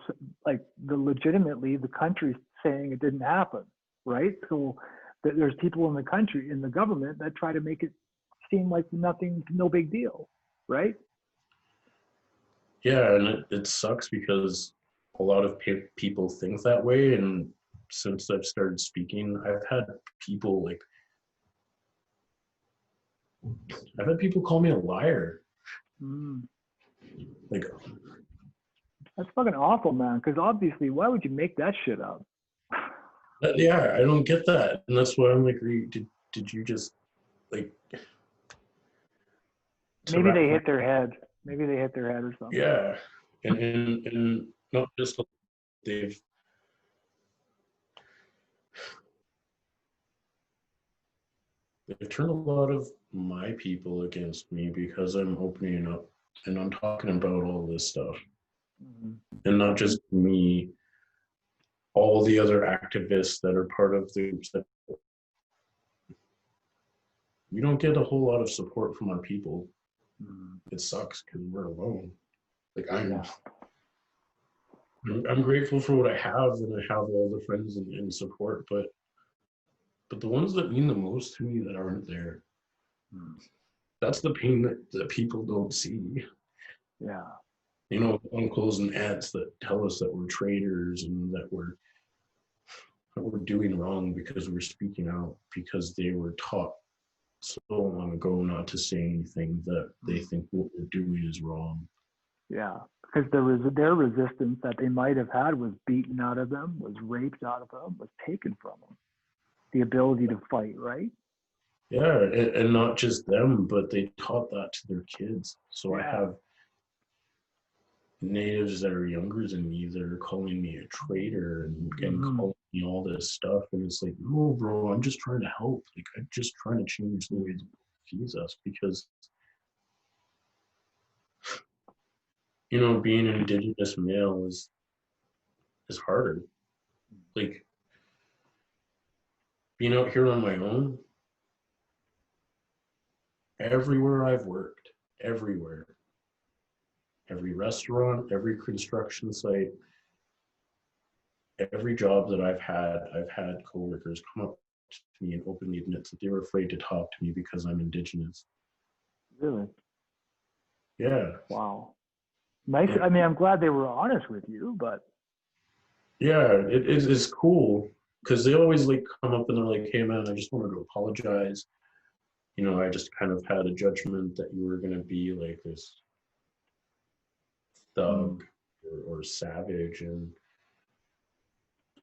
like legitimately the country's saying it didn't happen, right? So there's people in the country, in the government, that try to make it seem like nothing, no big deal, right? yeah, and it sucks because a lot of people think that way. And since I've started speaking, I've had people call me a liar. Like, that's fucking awful, man. Because obviously, why would you make that shit up? yeah, I don't get that, and that's why I'm like, did you just like? Maybe they hit their head. Maybe they hit their head or something. Yeah, and not just they've turned a lot of my people against me because I'm opening up and I'm talking about all this stuff. Mm-hmm. And not just me, all the other activists that are part of the groups that we don't get a whole lot of support from our people. Mm-hmm. It sucks because we're alone. Like I'm grateful for what I have, and I have all the friends and support, but the ones that mean the most to me that aren't there, that's the pain that people don't see. Yeah. You know, uncles and aunts that tell us that we're traitors and that we're doing wrong because we're speaking out because they were taught so long ago not to say anything that they think what we're doing is wrong. Yeah, because their resistance that they might have had was beaten out of them, was raped out of them, was taken from them. The ability to fight, right? Yeah, and not just them, but they taught that to their kids. So yeah. I have natives that are younger than me that are calling me a traitor and calling me all this stuff, and it's like, no, bro, I'm just trying to help. Like, I'm just trying to change the way the world sees us, because you know, being an Indigenous male is harder. Like, being out here on my own, everywhere I've worked, everywhere, every restaurant, every construction site, every job that I've had coworkers come up to me and openly admit that they were afraid to talk to me because I'm Indigenous. Really? Yeah. Wow. Nice. Yeah. I mean, I'm glad they were honest with you, but. Yeah, it's cool because they always like come up and they're like, hey man, I just wanted to apologize. You know, I just kind of had a judgment that you were going to be like this thug or savage, and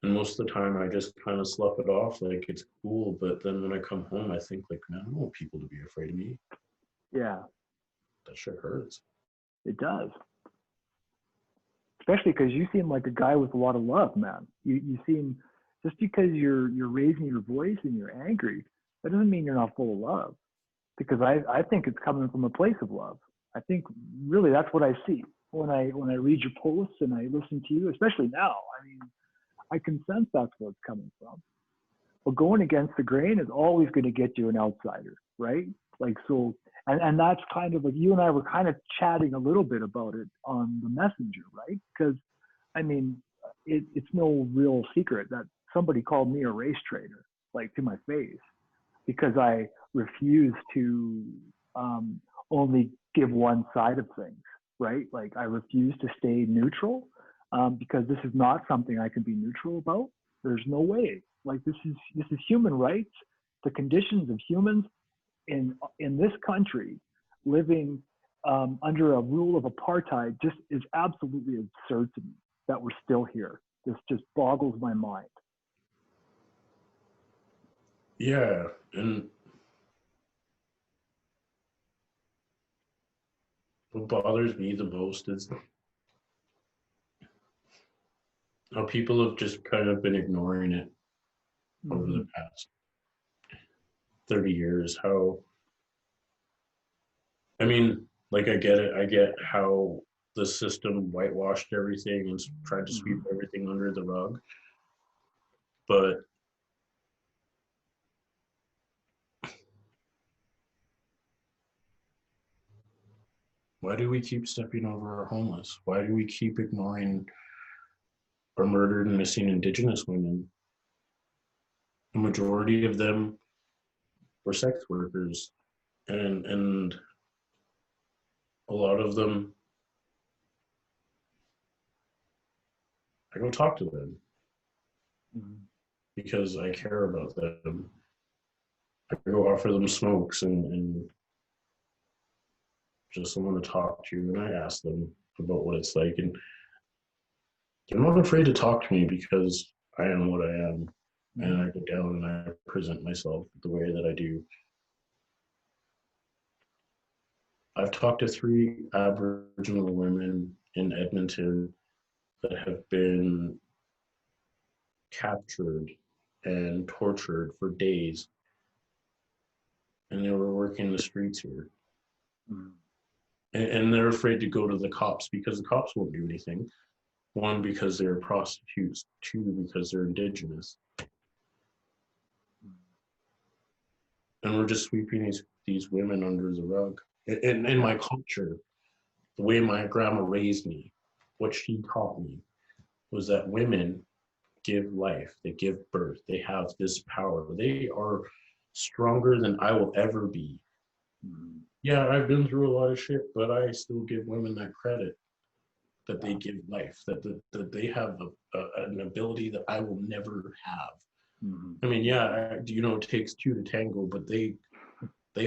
most of the time I just kind of slough it off like it's cool. But then when I come home, I think like, man, I don't want people to be afraid of me. Yeah. That shit hurts. It does. Especially because you seem like a guy with a lot of love, man. You seem, just because you're raising your voice and you're angry, that doesn't mean you're not full of love. Because I think it's coming from a place of love. I think really that's what I see when I read your posts and I listen to you, especially now. I mean, I can sense that's where it's coming from. But going against the grain is always going to get you an outsider, right? Like, so, and that's kind of like, you and I were kind of chatting a little bit about it on the messenger, right? Because, I mean, it's no real secret that somebody called me a race traitor, like, to my face, because I refuse to only give one side of things, right? Like, I refuse to stay neutral because this is not something I can be neutral about. There's no way. Like, this is human rights. The conditions of humans in this country living under a rule of apartheid just is absolutely absurd to me that we're still here. This just boggles my mind. Yeah, and what bothers me the most is how people have just kind of been ignoring it over the past 30 years. How, I mean, like, I get it. I get how the system whitewashed everything and tried to sweep everything under the rug. But why do we keep stepping over our homeless? Why do we keep ignoring our murdered and missing Indigenous women? The majority of them were sex workers, and a lot of them, I go talk to them because I care about them. I go offer them smokes and just someone to talk to, and I ask them about what it's like, and they're not afraid to talk to me because I am what I am, and I go down and I present myself the way that I do. I've talked to 3 Aboriginal women in Edmonton that have been captured and tortured for days, and they were working the streets here. And they're afraid to go to the cops because the cops won't do anything. 1, because they're prostitutes. 2, because they're Indigenous. And we're just sweeping these women under the rug. In my culture, the way my grandma raised me, what she taught me was that women give life, they give birth, they have this power. They are stronger than I will ever be. Yeah, I've been through a lot of shit, but I still give women that credit, that they give life, that they have an ability that I will never have. I mean, yeah, it takes 2 to tango, but they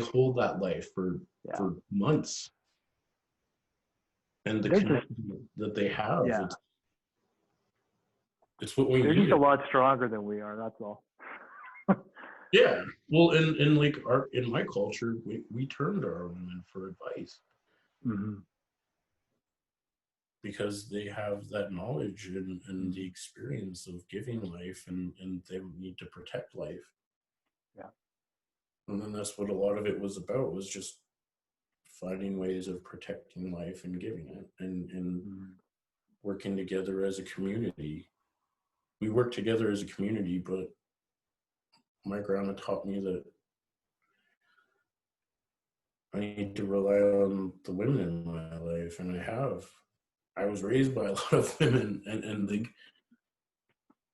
hold that life for months. And the connection that they have, it's what we need. They're just a lot stronger than we are, that's all. Yeah, well, in like in my culture, we turn to our women for advice because they have that knowledge and the experience of giving life, and they need to protect life. Yeah, and then that's what a lot of it was about, was just finding ways of protecting life and giving it, and working together as a community. We work together as a community, but my grandma taught me that I need to rely on the women in my life, and I have. I was raised by a lot of women, and like,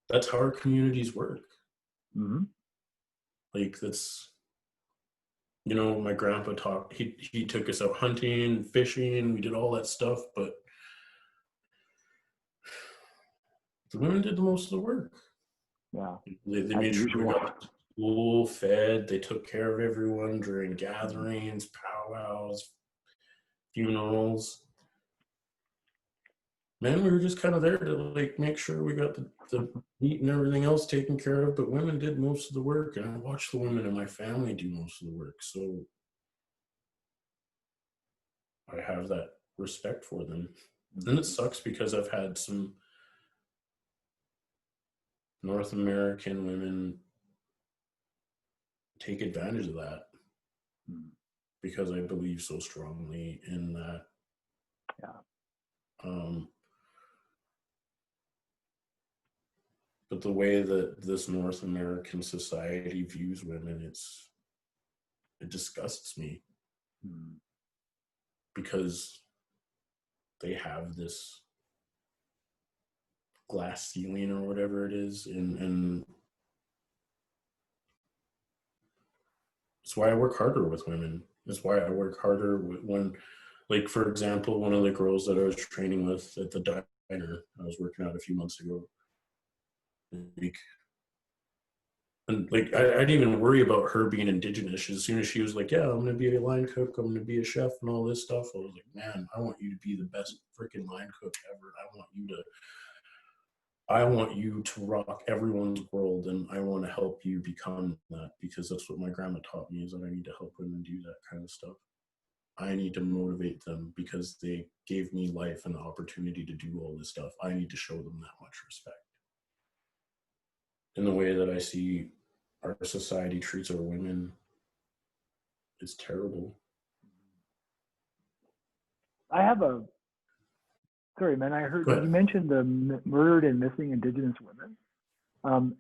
that's how our communities work. Like, that's, my grandpa talked, he took us out hunting, fishing, we did all that stuff, but the women did the most of the work. Yeah. They made sure we got school fed, they took care of everyone during gatherings, powwows, funerals. Man, we were just kind of there to like make sure we got the meat and everything else taken care of, but women did most of the work, and I watched the women in my family do most of the work, so I have that respect for them. And it sucks because I've had some North American women take advantage of that because I believe so strongly in that. But the way that this North American society views women, it disgusts me because they have this glass ceiling or whatever it is, and it's why I work harder with women. It's why I work harder when, like, for example, one of the girls that I was training with at the diner I was working out a few months ago, and like, I didn't even worry about her being Indigenous. As soon as she was like, yeah, I'm going to be a line cook, I'm going to be a chef and all this stuff, I was like, man, I want you to be the best freaking line cook ever. I want you to rock everyone's world, and I want to help you become that, because that's what my grandma taught me, is that I need to help women do that kind of stuff. I need to motivate them because they gave me life and the opportunity to do all this stuff. I need to show them that much respect. In the way that I see our society treats our women, it's terrible. I have a, sorry, man, I heard you mentioned the murdered and missing Indigenous women.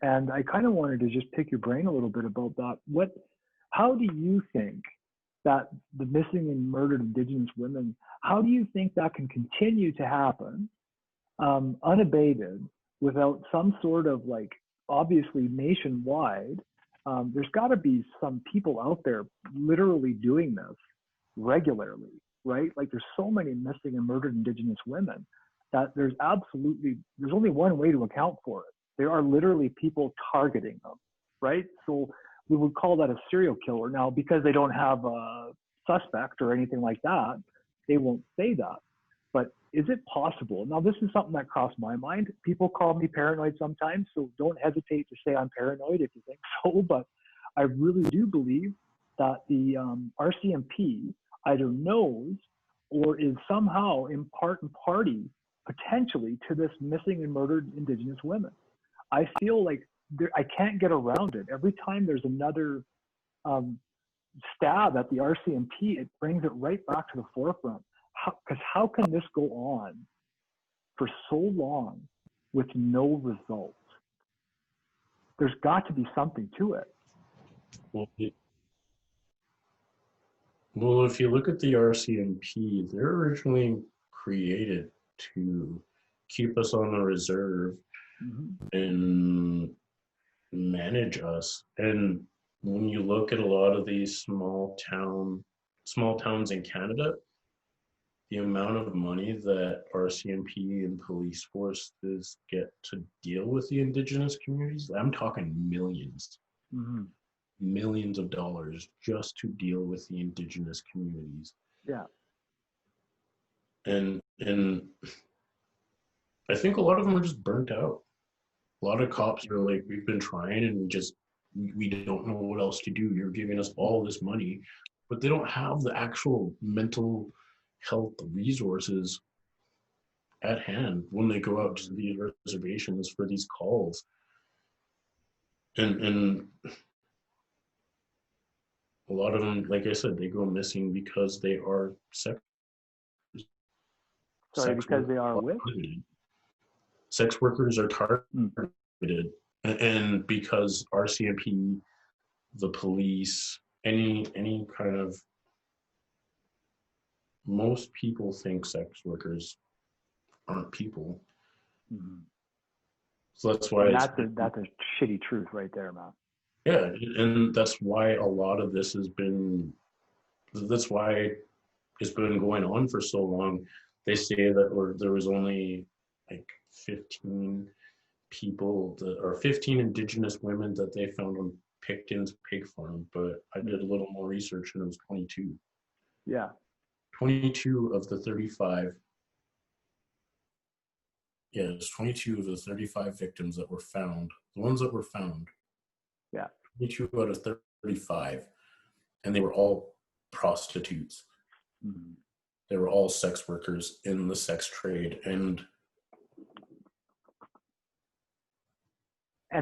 And I kind of wanted to just pick your brain a little bit about that. How do you think that the missing and murdered Indigenous women, how do you think that can continue to happen unabated without some sort of, like, obviously nationwide? There's got to be some people out there literally doing this regularly, right? Like, there's so many missing and murdered Indigenous women that there's only one way to account for it. There are literally people targeting them, right? So we would call that a serial killer. Now, because they don't have a suspect or anything like that, they won't say that. But is it possible? Now, this is something that crossed my mind. People call me paranoid sometimes, so don't hesitate to say I'm paranoid if you think so. But I really do believe that the RCMP either knows or is somehow in part and party potentially to this missing and murdered Indigenous women. I feel like I can't get around it. Every time there's another stab at the RCMP, it brings it right back to the forefront. Because how can this go on for so long with no results? There's got to be something to it. Well, if you look at the RCMP, they're originally created to keep us on the reserve and manage us. And when you look at a lot of these small towns in Canada, the amount of money that RCMP and police forces get to deal with the Indigenous communities, I'm talking millions. Millions of dollars just to deal with the Indigenous communities. Yeah. And I think a lot of them are just burnt out. A lot of cops are like, we've been trying and we don't know what else to do. You're giving us all this money, but they don't have the actual mental health resources at hand when they go out to these reservations for these calls. And a lot of them, like I said, they go missing because they are because they are with? Sex workers are targeted. And because RCMP, the police, any kind of, most people think sex workers aren't people. So that's why that's a shitty truth right there, man. Yeah, and that's why a lot of this that's why it's been going on for so long. They say that there was only like 15 people or 15 Indigenous women that they found on Picton's pig farm, but I did a little more research and it was 22. Yeah. 22 of the 35. Yeah, it was 22 of the 35 victims that were found. The ones that were found. Yeah. 22 out of 35. And they were all prostitutes. They were all sex workers in the sex trade. And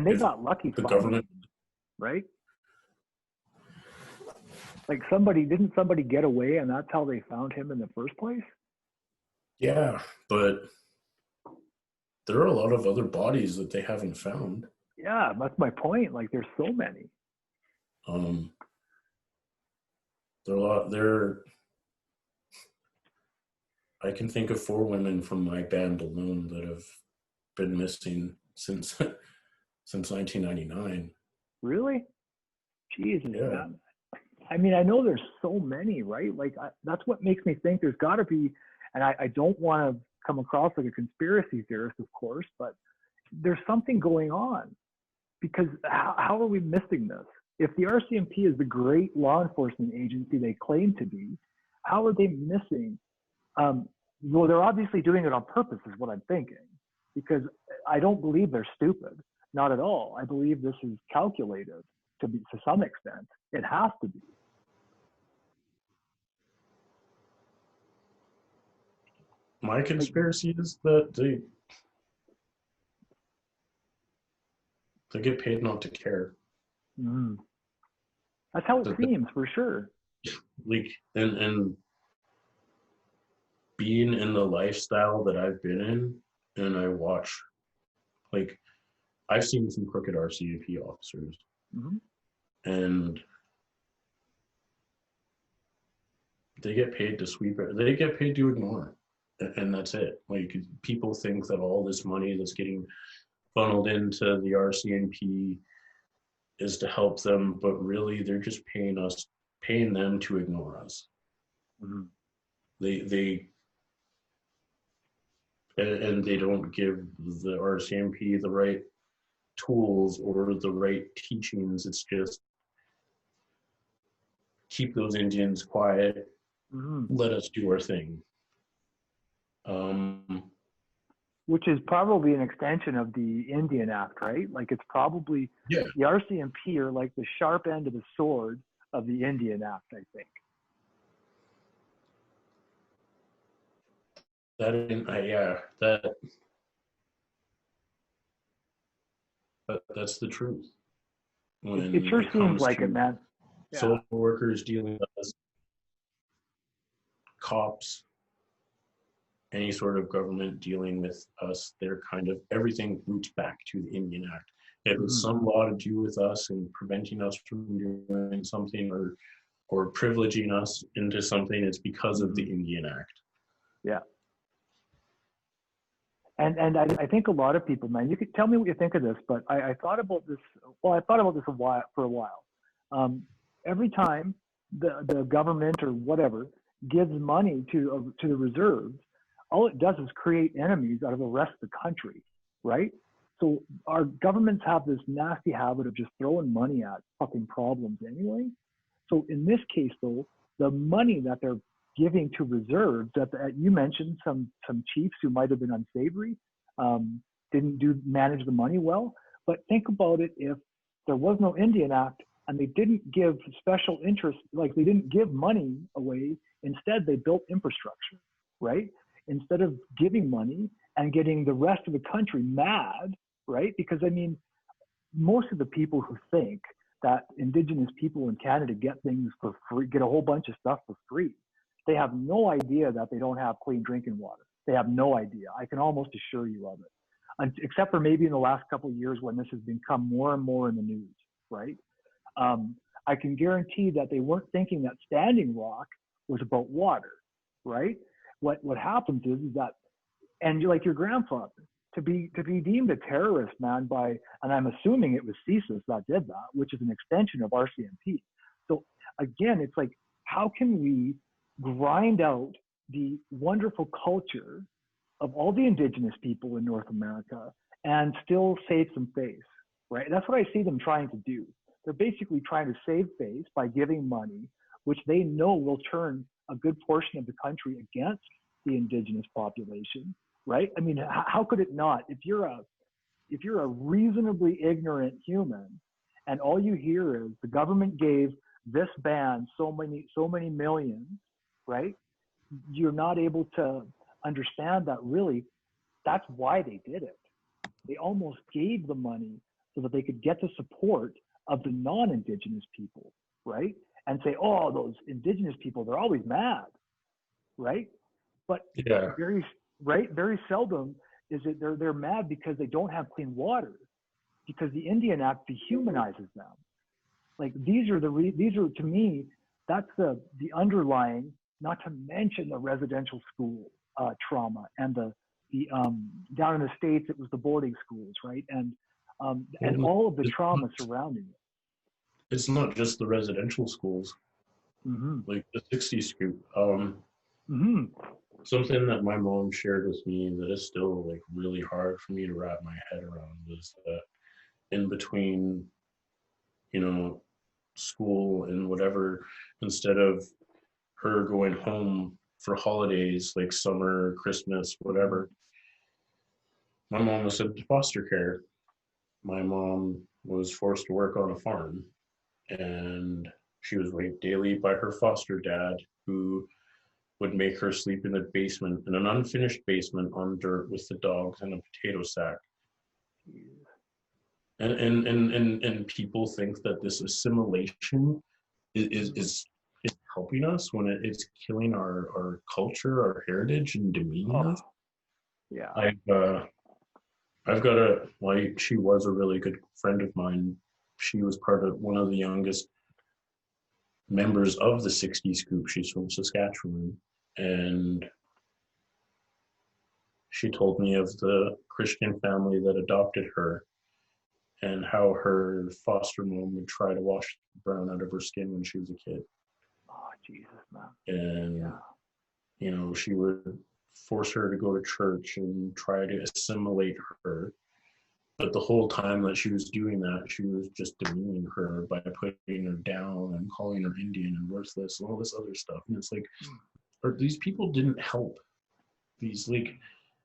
they got lucky. The government, right? Like didn't somebody get away and that's how they found him in the first place? Yeah, but there are a lot of other bodies that they haven't found. Yeah, that's my point. Like, there's so many. I can think of 4 women from my band alone that have been missing since 1999. Really? Jesus, yeah. Man. I mean, I know there's so many, right? Like, that's what makes me think there's got to be, and I don't want to come across like a conspiracy theorist, of course, but there's something going on. Because how are we missing this? If the RCMP is the great law enforcement agency they claim to be, how are they missing? Well, they're obviously doing it on purpose, is what I'm thinking. Because I don't believe they're stupid, not at all. I believe this is calculated to some extent. It has to be. My conspiracy is that they get paid not to care. Mm. That's how it That seems, for sure. like and being in the lifestyle that I've been in, and I watch, like, I've seen some crooked RCMP officers, Mm-hmm. and they get paid to sweep it. They get paid to ignore it, and that's it. Like, people think that all this money that's getting funneled into the RCMP is to help them, but really they're just paying them to ignore us. Mm-hmm. They and they don't give the RCMP the right tools or the right teachings. It's just keep those Indians quiet, Mm-hmm. let us do our thing. Which is probably an extension of the Indian Act, right? Like it's probably Yeah, the RCMP are like the sharp end of the sword of the Indian Act, I think. That's the truth. It When sure it seems comes like it, to man. Yeah. social workers dealing with us, cops, any sort of government dealing with us, they're kind of, everything roots back to the Indian Act. If it's Mm-hmm. some law to do with us and preventing us from doing something, or privileging us into something, it's because of the Indian Act. Yeah. And I think a lot of people, man, you could tell me what you think of this, but I thought about this. Well, I thought about this for a while. Every time the government or whatever gives money to the reserves, all it does is create enemies out of the rest of the country, right? So our governments have this nasty habit of just throwing money at fucking problems anyway. So in this case, though, the money that they're giving to reserves that you mentioned some chiefs who might have been unsavory, didn't manage the money well. But think about it: if there was no Indian Act and they didn't give special interest, like they didn't give money away, instead they built infrastructure, right? Instead of giving money and getting the rest of the country mad, right? Because I mean, most of the people who think that Indigenous people in Canada get things for free, get a whole bunch of stuff for free, they have no idea that they don't have clean drinking water. They have no idea. I can almost assure you of it, except for maybe in the last couple of years when this has become more and more in the news, right? I can guarantee that they weren't thinking that Standing Rock was about water, right? What happens is that, and like your grandfather, to be deemed a terrorist, man, by, and I'm assuming it was CSIS that did that, which is an extension of RCMP. So again, it's like, how can we grind out the wonderful culture of all the Indigenous people in North America and still save some face, right? That's what I see them trying to do. They're basically trying to save face by giving money, which they know will turn a good portion of the country against the Indigenous population, right? I mean, how could it not? If you're a reasonably ignorant human, and all you hear is the government gave this band so many millions, right? You're not able to understand that really that's why they did it. They almost gave the money so that they could get the support of the non-Indigenous people, right? And say, oh, those Indigenous people, they're always mad, right? But Yeah, very seldom is it they're mad because they don't have clean water, because the Indian Act dehumanizes them. Like these are to me, that's the underlying, not to mention the residential school trauma and the down in the States it was the boarding schools, right? And all of the trauma surrounding it. it's not just the residential schools, Mm-hmm. like the 60s group. Mm-hmm. Something that my mom shared with me that is still like really hard for me to wrap my head around was that in between, school and whatever, instead of her going home for holidays like summer, Christmas, whatever, my mom was sent to foster care. My mom was forced to work on a farm, and she was raped daily by her foster dad, who would make her sleep in a basement, in an unfinished basement on dirt with the dogs and a potato sack. And people think that this assimilation is helping us when it's killing our culture, our heritage, and demeaning us. Yeah. I've got she was a really good friend of mine. She was part of one of the youngest members of the 60s group. She's from Saskatchewan, and she told me of the Christian family that adopted her and how her foster mom would try to wash the brown out of her skin when she was a kid. Oh, Jesus, man. And, you know, she would force her to go to church and try to assimilate her. But the whole time that she was doing that, she was just demeaning her by putting her down and calling her Indian and worthless and all this other stuff. And it's like, these people didn't help. These, like,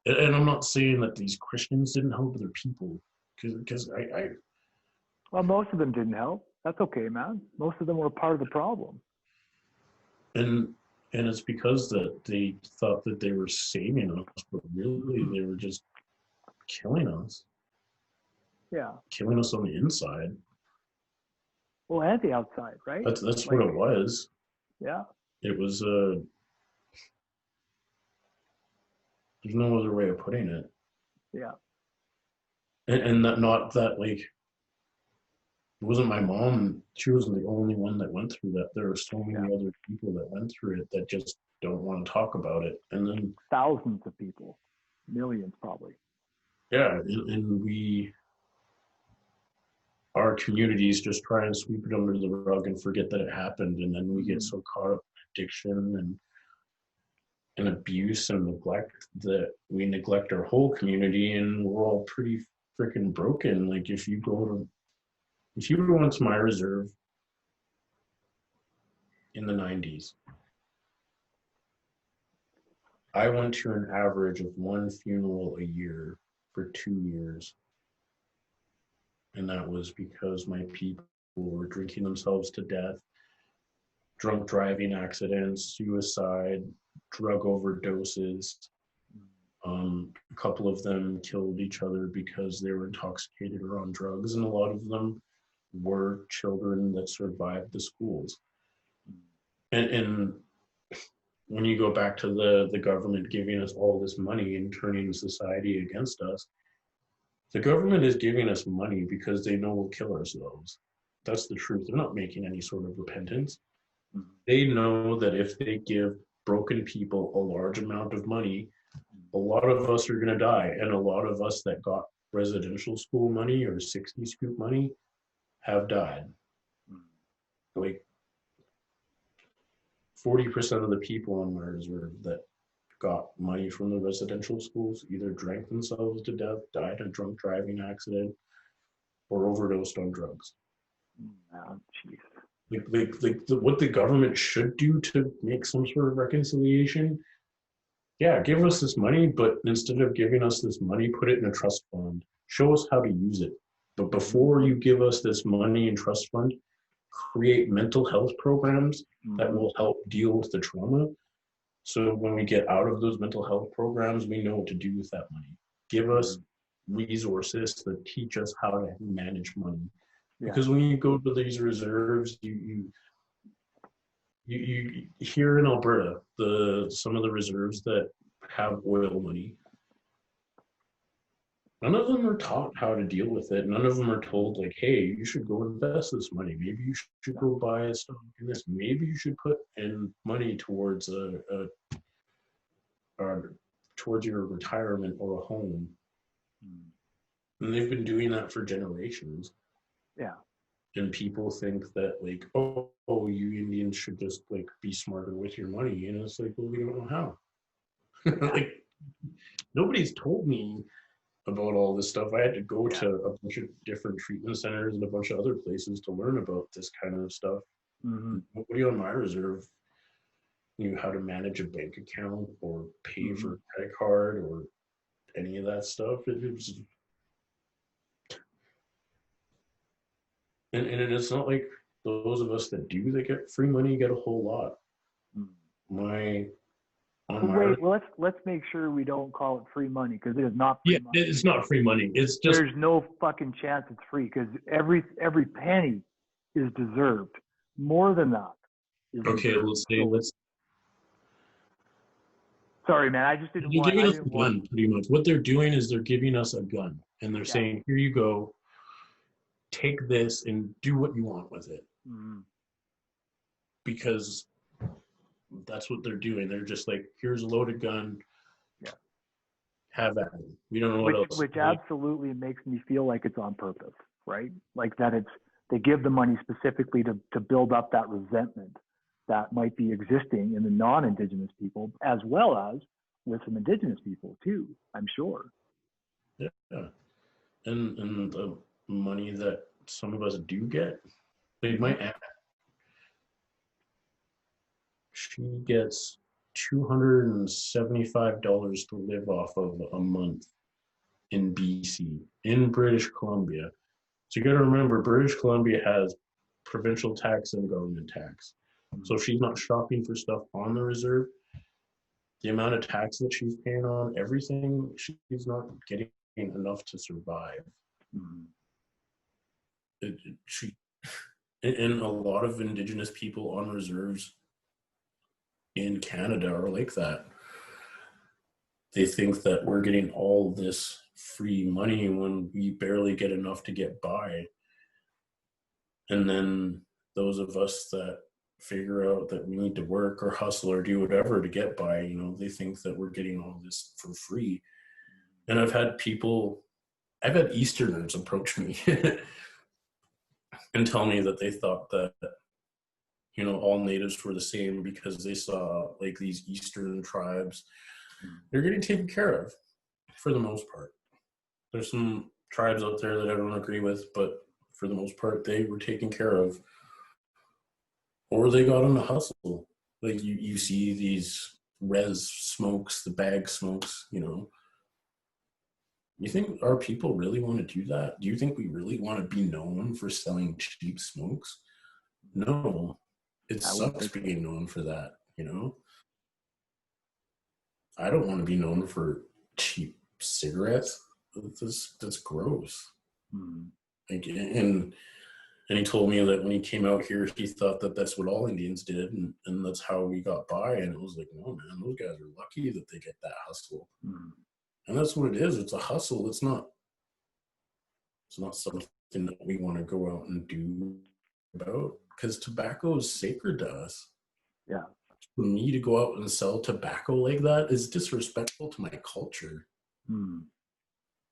and I'm not saying that these Christians didn't help other people, because Well, most of them didn't help. That's okay, man. Most of them were part of the problem. And it's because that they thought that they were saving us, but really they were just killing us. Yeah. Killing us on the inside. Well, and the outside, right? That's like, what it was. Yeah. It was there's no other way of putting it. Yeah. And that, not that, like, it wasn't my mom. She wasn't the only one that went through that. There are so many other people that went through it that just don't want to talk about it. And then thousands of people, millions probably. Yeah, and our communities just try and sweep it under the rug and forget that it happened, and then we get so caught up in addiction and abuse and neglect that we neglect our whole community, and we're all pretty freaking broken. Like, if you go to my reserve in the 90s, I went to an average of one funeral a year for 2 years. And that was because my people were drinking themselves to death, drunk driving accidents, suicide, drug overdoses. A couple of them killed each other because they were intoxicated or on drugs, and a lot of them were children that survived the schools. And when you go back to the government giving us all this money and turning society against us, the government is giving us money because they know we'll kill ourselves. That's the truth. They're not making any sort of repentance. They know that if they give broken people a large amount of money, a lot of us are going to die. And a lot of us that got residential school money or 60 scoop money have died. Like 40% of the people on my reserve that got money from the residential schools either drank themselves to death, died in a drunk driving accident, or overdosed on drugs. Oh, jeez. What the government should do to make some sort of reconciliation, give us this money, but instead of giving us this money, put it in a trust fund. Show us how to use it. But before you give us this money in trust fund, create mental health programs that will help deal with the trauma. So when we get out of those mental health programs, we know what to do with that money. Give us resources that teach us how to manage money. Because when you go to these reserves, you here in Alberta, some of the reserves that have oil money, none of them are taught how to deal with it. None of them are told, like, hey, you should go invest this money. Maybe you should go buy a stock in this. Maybe you should put in money towards towards your retirement or a home. And they've been doing that for generations. Yeah. And people think that, like, oh, you Indians should just, like, be smarter with your money. And it's like, well, we don't know how. Like, nobody's told me about all this stuff. I had to go to a bunch of different treatment centers and a bunch of other places to learn about this kind of stuff. Nobody on my reserve knew how to manage a bank account or pay for a credit card or any of that stuff. It was, and it's not like those of us that do that get free money get a whole lot. My on my Wait, well, let's make sure we don't call it free money, because it is not free yeah, money. it's not free money. It's just There's no fucking chance it's free, because every penny is deserved. More than that is okay. deserved. Let's say let's. Sorry, man. I just didn't They're want. giving I us a didn't want. gun, pretty much. What they're doing is they're giving us a gun, and they're Yeah. saying, "Here you go. Take this and do what you want with it." Mm-hmm. Because that's what they're doing. They're just like, "Here's a loaded gun. Yeah. Have at it." We don't know what else. Which absolutely makes me feel like it's on purpose, right? Like that they give the money specifically to build up that resentment that might be existing in the non-Indigenous people, as well as with some Indigenous people too, I'm sure. Yeah, and the money that some of us do get, like my aunt, she gets $275 to live off of a month in BC, in British Columbia. So you got to remember, British Columbia has provincial tax and government tax. So if she's not shopping for stuff on the reserve, the amount of tax that she's paying on everything, she's not getting enough to survive. Mm-hmm. And a lot of Indigenous people on reserves in Canada are like that. They think that we're getting all this free money when we barely get enough to get by. And then those of us that figure out that we need to work or hustle or do whatever to get by, they think that we're getting all this for free. And I've had Easterners approach me and tell me that they thought that, all natives were the same because they saw like these Eastern tribes. They're getting taken care of for the most part. There's some tribes out there that I don't agree with, but for the most part, they were taken care of. Or they got on the hustle. Like you see these res smokes, the bag smokes, You think our people really want to do that? Do you think we really want to be known for selling cheap smokes? No. It sucks being known for that, I don't want to be known for cheap cigarettes. That's gross. Mm-hmm. Like, and he told me that when he came out here, he thought that that's what all Indians did, and that's how we got by. And it was like, no, man, those guys are lucky that they get that hustle. Mm-hmm. And that's what it is. It's a hustle. It's not something that we want to go out and do about, because tobacco is sacred to us. Yeah. For me to go out and sell tobacco like that is disrespectful to my culture. Mm-hmm.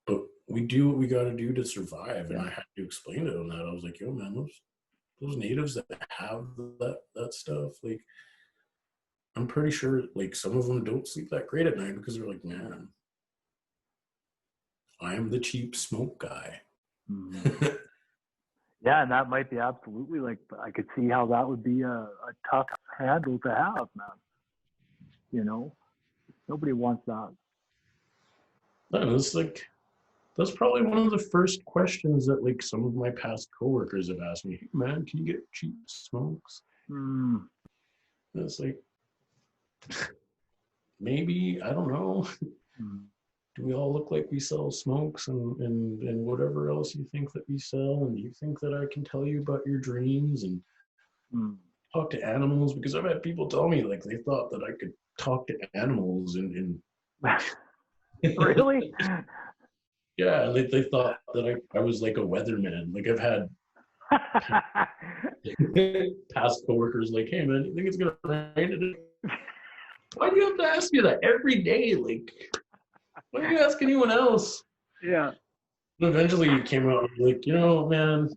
But we do what we got to do to survive. And I had to explain to him that. I was like, yo, man, those natives that have that stuff, like, I'm pretty sure like some of them don't sleep that great at night because they're like, man, I'm the cheap smoke guy. Mm-hmm. Yeah, and that might be absolutely, like, I could see how that would be a tough handle to have, man. Nobody wants that. And it's like, that's probably one of the first questions that like some of my past coworkers have asked me. Hey, man, can you get cheap smokes? Mm. And it's like, maybe, I don't know. Mm. Do we all look like we sell smokes and whatever else you think that we sell? And do you think that I can tell you about your dreams and talk to animals? Because I've had people tell me like they thought that I could talk to animals and Really? Yeah, they thought that I was like a weatherman. Like I've had past coworkers like, hey man, you think it's gonna rain today? Why do you have to ask me that every day? Like, why are you asking anyone else? Yeah. And eventually you came out like, man,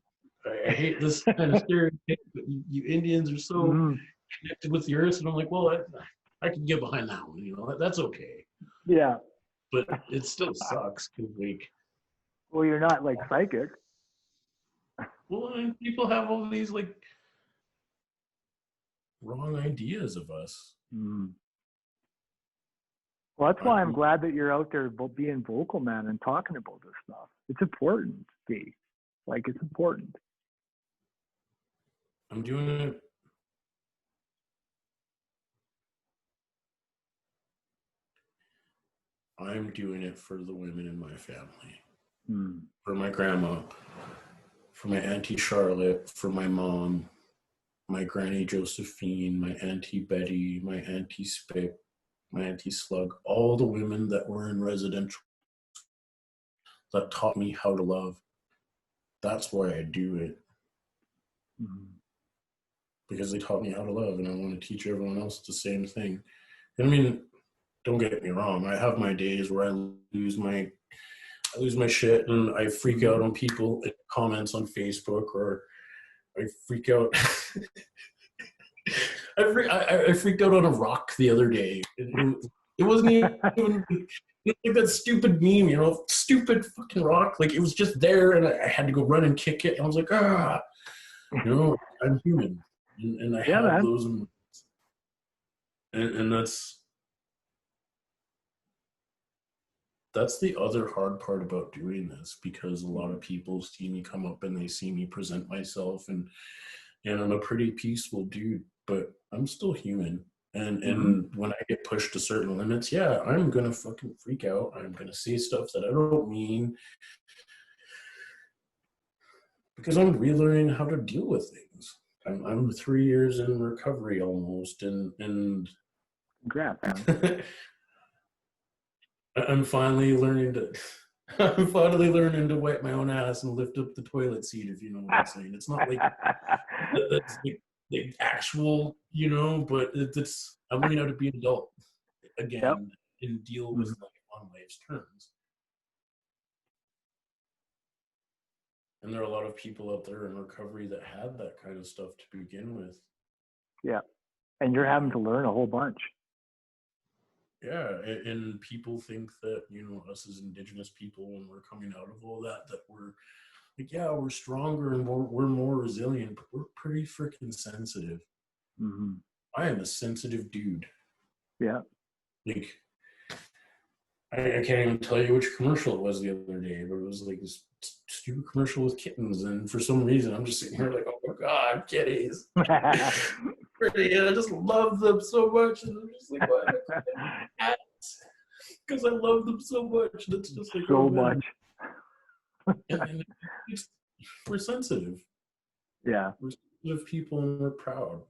I hate this kind of stereotype, but you Indians are so connected with the earth. And I'm like, well, I can get behind that one, that's okay. Yeah. But it still sucks because like, well, you're not like psychic. Well, and people have all these like wrong ideas of us. Mm. Well, that's why I'm glad that you're out there being vocal, man, and talking about this stuff. It's important, Steve. Like, it's important. I'm doing it. I'm doing it for the women in my family, Mm. for my grandma, for my Auntie Charlotte, for my mom, my Granny Josephine, my Auntie Betty, my Auntie Spick, my Auntie Slug, all the women that were in residential that taught me how to love. That's why I do it. Mm. Because they taught me how to love, and I want to teach everyone else the same thing. I mean, don't get me wrong. I have my days where I lose my shit, and I freak out on people in comments on Facebook, or I freak out. I freaked out on a rock the other day. It wasn't even like that stupid meme, you know, stupid fucking rock. Like, it was just there, and I had to go run and kick it. And I was like, you know, I'm human, and I have man. those, and that's the other hard part about doing this, because a lot of people see me come up and they see me present myself, and I'm a pretty peaceful dude, but I'm still human. And when I get pushed to certain limits, yeah, I'm gonna fucking freak out. I'm gonna say stuff that I don't mean, because I'm relearning how to deal with things. I'm 3 years in recovery almost, and Congrats, man. I'm finally learning to I'm finally learning to wipe my own ass and lift up the toilet seat, if you know what I'm saying. It's not like that's the actual, you know, but it's I'm learning how to be an adult again, Yep. and deal with life on life's terms. And there are a lot of people out there in recovery that had that kind of stuff to begin with. Yeah. And you're having to learn a whole bunch. Yeah, and people think that, you know, us as Indigenous people, when we're coming out of all that we're like, yeah, we're stronger and we're more resilient, but we're pretty freaking sensitive. Mm-hmm. I am a sensitive dude. Yeah. Like, I can't even tell you which commercial it was the other day, but it was like this stupid commercial with kittens, and for some reason I'm just sitting here like, oh my god, kitties. Pretty, and I just love them so much, and I'm just like, why am I calling them cats? Because I love them so much, and it's just like, so oh, much. and we're sensitive. Yeah. We're sensitive people, and we're proud.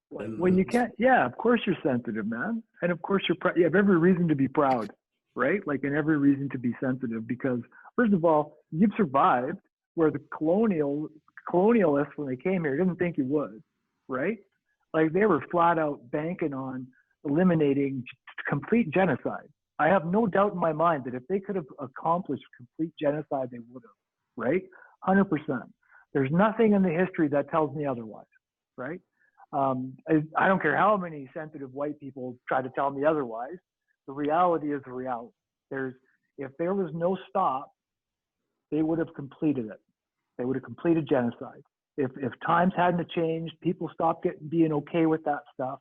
When you can't, yeah, of course you're sensitive, man. And of course you have every reason to be proud, right? Like, and every reason to be sensitive, because first of all, you've survived where the colonialists, when they came here, didn't think you would, right? Like, they were flat out banking on eliminating complete genocide. I have no doubt in my mind that if they could have accomplished complete genocide, they would have, right? 100%. There's nothing in the history that tells me otherwise, right? I don't care how many sensitive white people try to tell me otherwise. The reality is the reality. If there was no stop, they would have completed it. They would have completed genocide. If times hadn't changed, people stopped being okay with that stuff,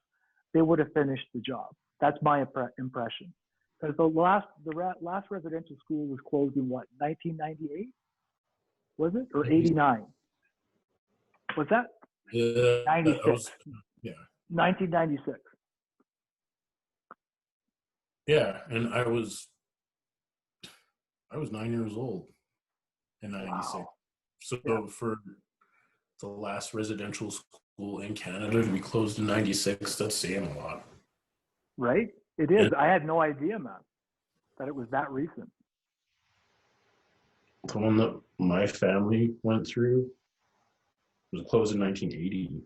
they would have finished the job. That's my impression. Because the last residential school was closed in what, 1998? Was it, or 89? Was that? 96. Yeah. 1996. Yeah, and I was 9 years old in '96. Wow. So Yeah. for the last residential school in Canada to be closed in '96, that's saying a lot. Right? It is. I had no idea, man, that it was that recent. The one that my family went through was closed in 1980.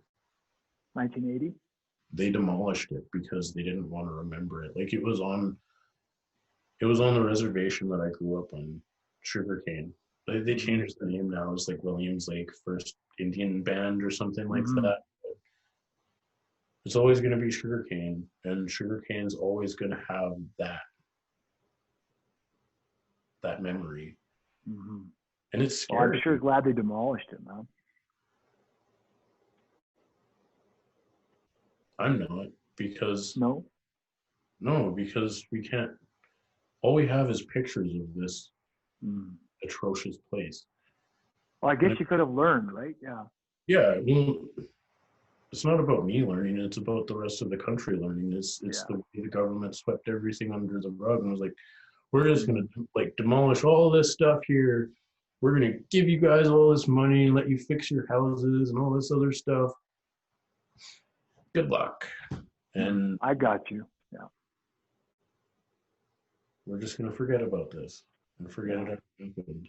1980? They demolished it because they didn't want to remember it. Like, it was on the reservation that I grew up on, Sugarcane. They changed the name now. It's like Williams Lake First Indian Band or something like that. But it's always going to be Sugarcane, and Sugarcane's always going to have that memory. Mm-hmm. And it's scary. Well, I'm sure glad they demolished it, man. I'm not, because No, because we can't. All we have is pictures of this atrocious place. Well, I guess you could have learned, right? Yeah. Yeah, well, it's not about me learning, it's about the rest of the country learning. It's the way the government swept everything under the rug and was like, we're just gonna like demolish all this stuff here. We're gonna give you guys all this money and let you fix your houses and all this other stuff. Good luck. And I got you. Yeah. we're just gonna forget about this and forget it ever happened.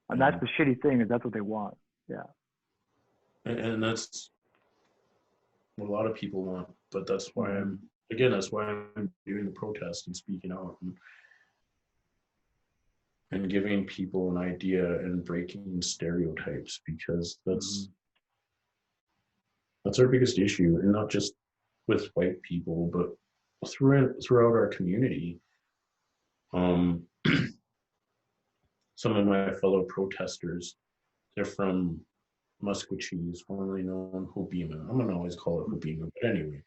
And that's the shitty thing, is that's what they want. Yeah. And that's what a lot of people want. But that's why that's why I'm doing the protest and speaking out and giving people an idea and breaking stereotypes, because that's our biggest issue, and not just with white people, but throughout our community. Some of my fellow protesters, they're from Musquecheese, formerly known Hobbema. I'm gonna always call it Hobbema, but anyway,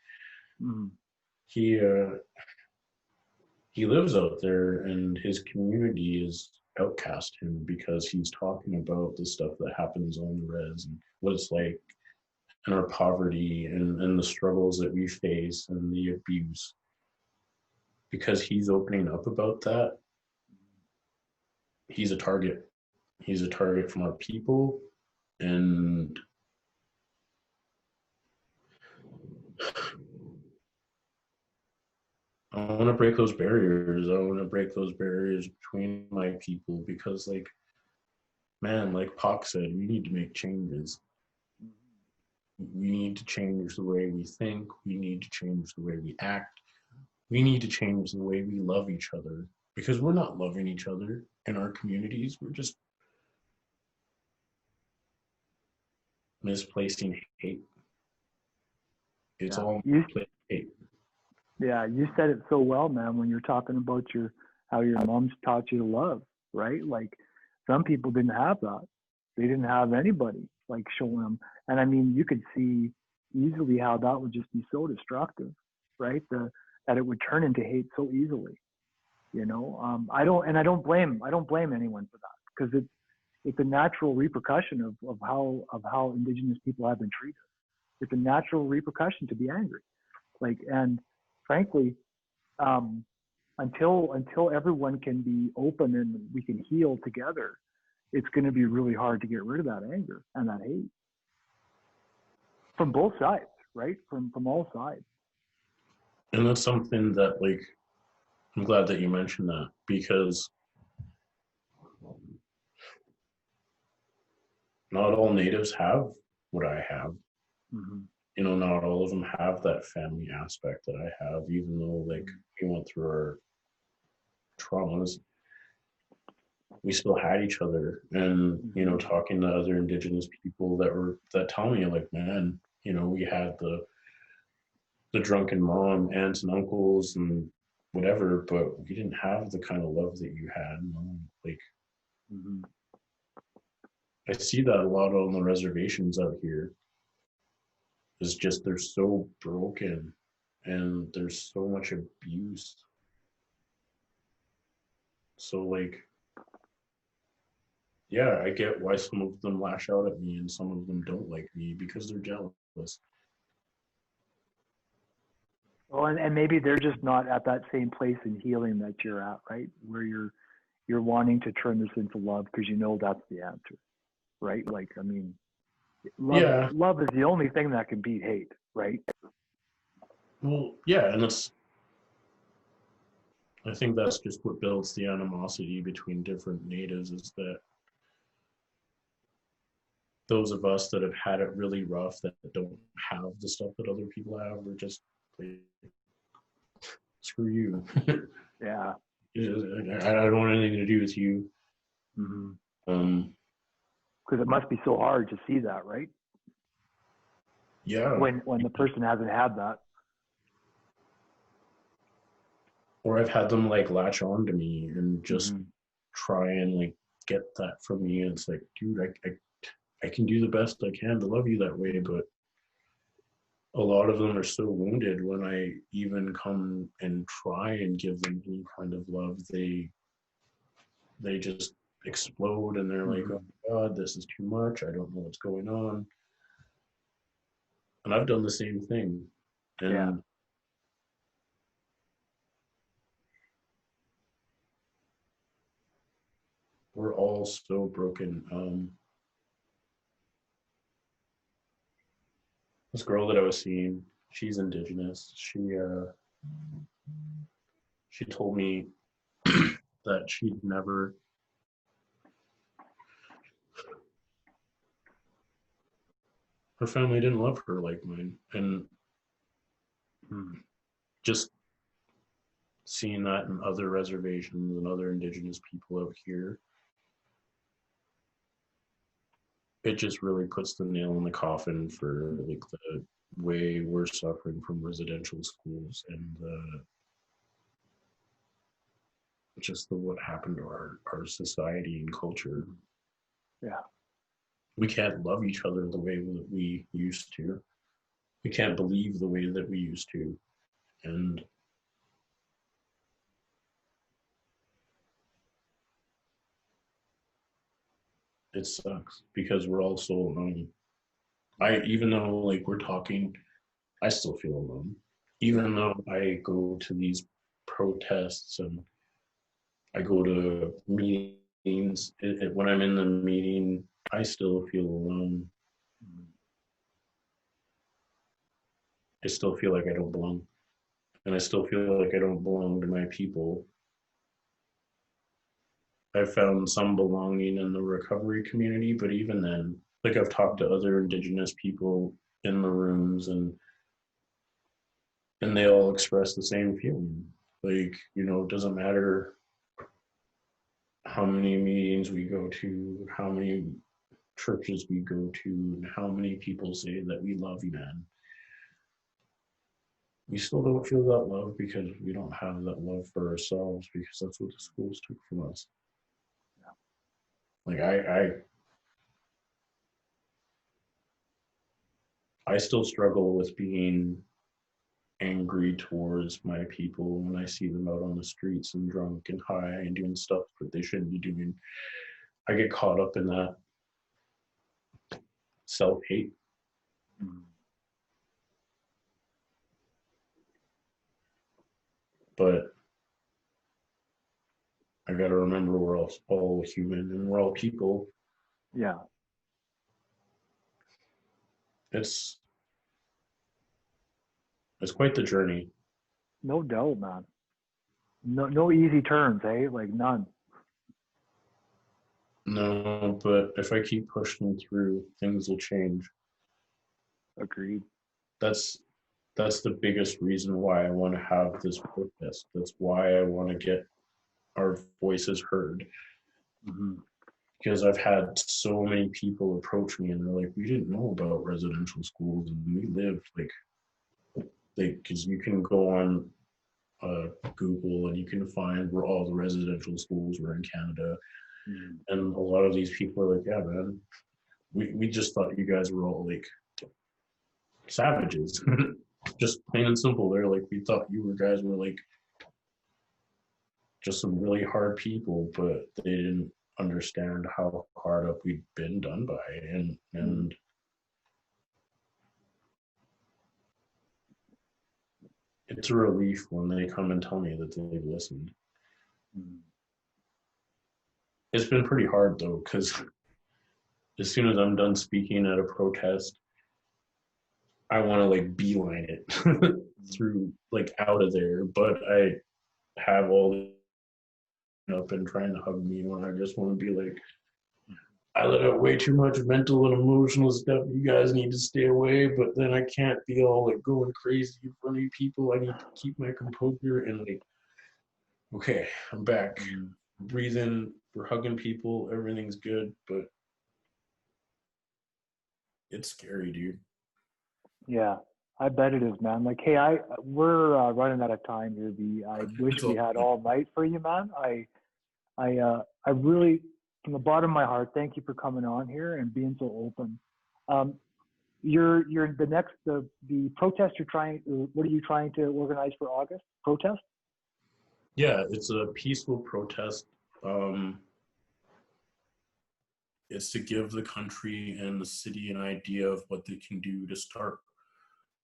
he lives out there, and his community is outcast him because he's talking about the stuff that happens on the res and what it's like, and our poverty and the struggles that we face and the abuse. Because he's opening up about that, he's a target. He's a target from our people, and I want to break those barriers. I want to break those barriers between my people, because, like, man, like Pac said, we need to make changes. We need to change the way we think. We need to change the way we act. We need to change the way we love each other, because we're not loving each other in our communities. We're just misplacing hate. It's all misplaced hate. Yeah, you said it so well, man, when you're talking about how your mom's taught you to love, right? Like, some people didn't have that. They didn't have anybody like showing them. And I mean, you could see easily how that would just be so destructive, right? That it would turn into hate so easily. You know, I don't blame anyone for that, because it's a natural repercussion of how Indigenous people have been treated. It's a natural repercussion to be angry. Like, and frankly, until everyone can be open and we can heal together, it's going to be really hard to get rid of that anger and that hate from both sides, right? From all sides. And that's something that, like, I'm glad that you mentioned that, because not all natives have what I have. You know, not all of them have that family aspect that I have, even though, like, we went through our traumas. We still had each other. And, you know, talking to other Indigenous people that tell me, like, man, you know, we had the drunken mom, aunts and uncles and whatever, but we didn't have the kind of love that you had. You know? Like, I see that a lot on the reservations out here. It's just, they're so broken and there's so much abuse. So, like, yeah, I get why some of them lash out at me and some of them don't like me, because they're jealous. Well, and maybe they're just not at that same place in healing that you're at, right? Where you're wanting to turn this into love because you know that's the answer, right? Like, I mean, love is the only thing that can beat hate, right? Well, yeah, and I think that's just what builds the animosity between different natives, is that those of us that have had it really rough, that don't have the stuff that other people have, we're just like, screw you. Yeah. I don't want anything to do with you. Because it must be so hard to see that, right? Yeah. When the person hasn't had that. Or I've had them, like, latch on to me and just try and, like, get that from me. And it's like, dude, I can do the best I can to love you that way, but a lot of them are so wounded when I even come and try and give them any kind of love. They just explode and they're like, oh my God, this is too much. I don't know what's going on. And I've done the same thing. And Yeah. we're all so broken. This girl that I was seeing, she's Indigenous. She told me that she'd never, her family didn't love her like mine. And just seeing that in other reservations and other Indigenous people out here, it just really puts the nail in the coffin for like the way we're suffering from residential schools and just what happened to our society and culture. Yeah. We can't love each other the way that we used to. We can't believe the way that we used to. And it sucks because we're all so alone. Even though like we're talking, I still feel alone. Even though I go to these protests and I go to meetings, when I'm in the meeting, I still feel alone. I still feel like I don't belong. And I still feel like I don't belong to my people. I've found some belonging in the recovery community, but even then, like I've talked to other Indigenous people in the rooms and they all express the same feeling. Like, it doesn't matter how many meetings we go to, how many churches we go to, and how many people say that we love you, man. We still don't feel that love because we don't have that love for ourselves because that's what the schools took from us. Like I still struggle with being angry towards my people when I see them out on the streets and drunk and high and doing stuff that they shouldn't be doing. I get caught up in that self-hate. But I got to remember we're all human and we're all people. Yeah. It's quite the journey. No doubt, man. No easy turns, eh? Like none. No, but if I keep pushing through, things will change. Agreed. That's the biggest reason why I want to have this protest. That's why I want to get our voices heard. Mm-hmm. Because I've had so many people approach me and they're like, we didn't know about residential schools and we lived because you can go on Google and you can find where all the residential schools were in Canada. Mm-hmm. And a lot of these people are like, yeah, man, we just thought you guys were all like savages. Just plain and simple. They're like, we thought you guys were like just some really hard people, but they didn't understand how hard up we'd been done by. And it's a relief when they come and tell me that they've listened. It's been pretty hard though, because as soon as I'm done speaking at a protest, I want to like beeline it through like out of there, but I have all the up and trying to hug me when I just want to be like, I let out way too much mental and emotional stuff. You guys need to stay away, but then I can't be all like going crazy in front of people. I need to keep my composure and like, okay, I'm back. Breathing, we're hugging people, everything's good, but it's scary, dude. Yeah, I bet it is, man. Like, hey, we're running out of time here. I wish we had all night for you, man. I really, from the bottom of my heart, thank you for coming on here and being so open. You're the protest you're trying. What are you trying to organize for August? Protest? Yeah, it's a peaceful protest. It's to give the country and the city an idea of what they can do to start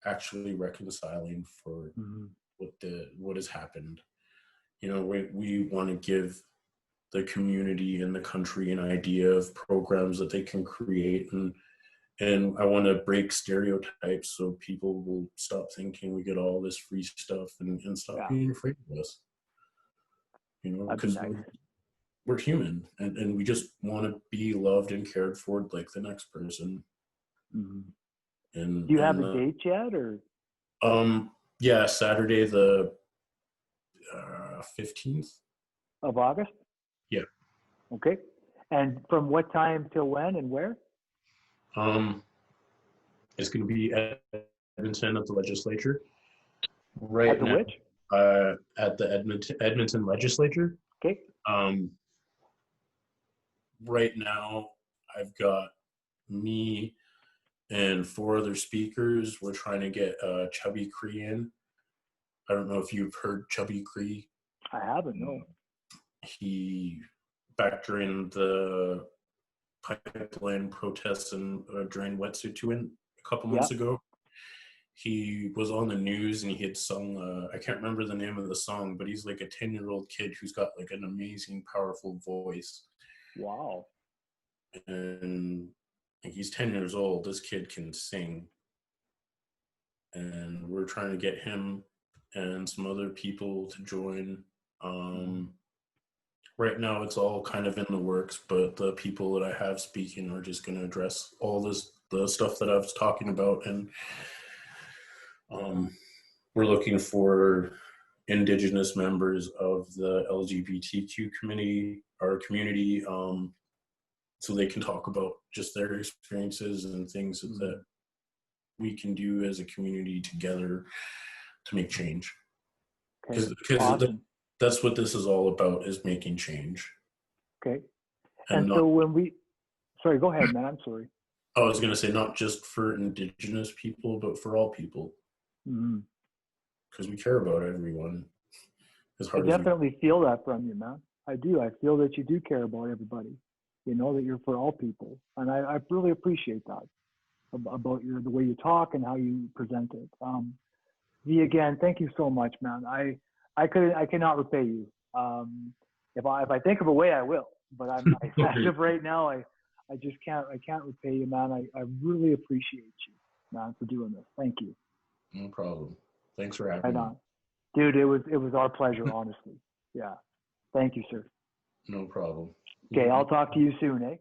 actually reconciling for what has happened. We want to give the community and the country an idea of programs that they can create, and I want to break stereotypes so people will stop thinking we get all this free stuff and stop being afraid of us. Because nice. we're human, and we just want to be loved and cared for like the next person. And do you have a date yet, or? Yeah, Saturday the 15th of August? Yeah. Okay. And from what time till when and where? It's going to be at Edmonton at the legislature. Right at the now, which? At the Edmonton legislature. Okay. Right now, I've got me and 4 other speakers. We're trying to get Chubby Cree in. I don't know if you've heard Chubby Cree. I haven't, no. He, back during the pipeline protests and during Wet'suwet'en a couple months ago, he was on the news and he had sung, I can't remember the name of the song, but he's like a 10-year-old kid who's got like an amazing, powerful voice. Wow. And he's 10 years old. This kid can sing. And we're trying to get him and some other people to join. Right now it's all kind of in the works, but the people that I have speaking are just going to address all the stuff that I was talking about. And we're looking for Indigenous members of the LGBTQ community, so they can talk about just their experiences and things that we can do as a community together to make change. Because awesome. That's what this is all about, is making change. Okay. And so sorry, go ahead, man. I'm sorry. I was going to say, not just for Indigenous people, but for all people. Because we care about everyone. I definitely feel that from you, man. I do. I feel that you do care about everybody. That you're for all people. And I really appreciate that about the way you talk and how you present it. V, again, thank you so much, man. I cannot repay you. If I think of a way, I will. But as of right now, I just can't repay you, man. I really appreciate you, man, for doing this. Thank you. No problem. Thanks for having me. Dude, it was our pleasure, honestly. Yeah. Thank you, sir. No problem. Okay, I'll talk to you soon, eh?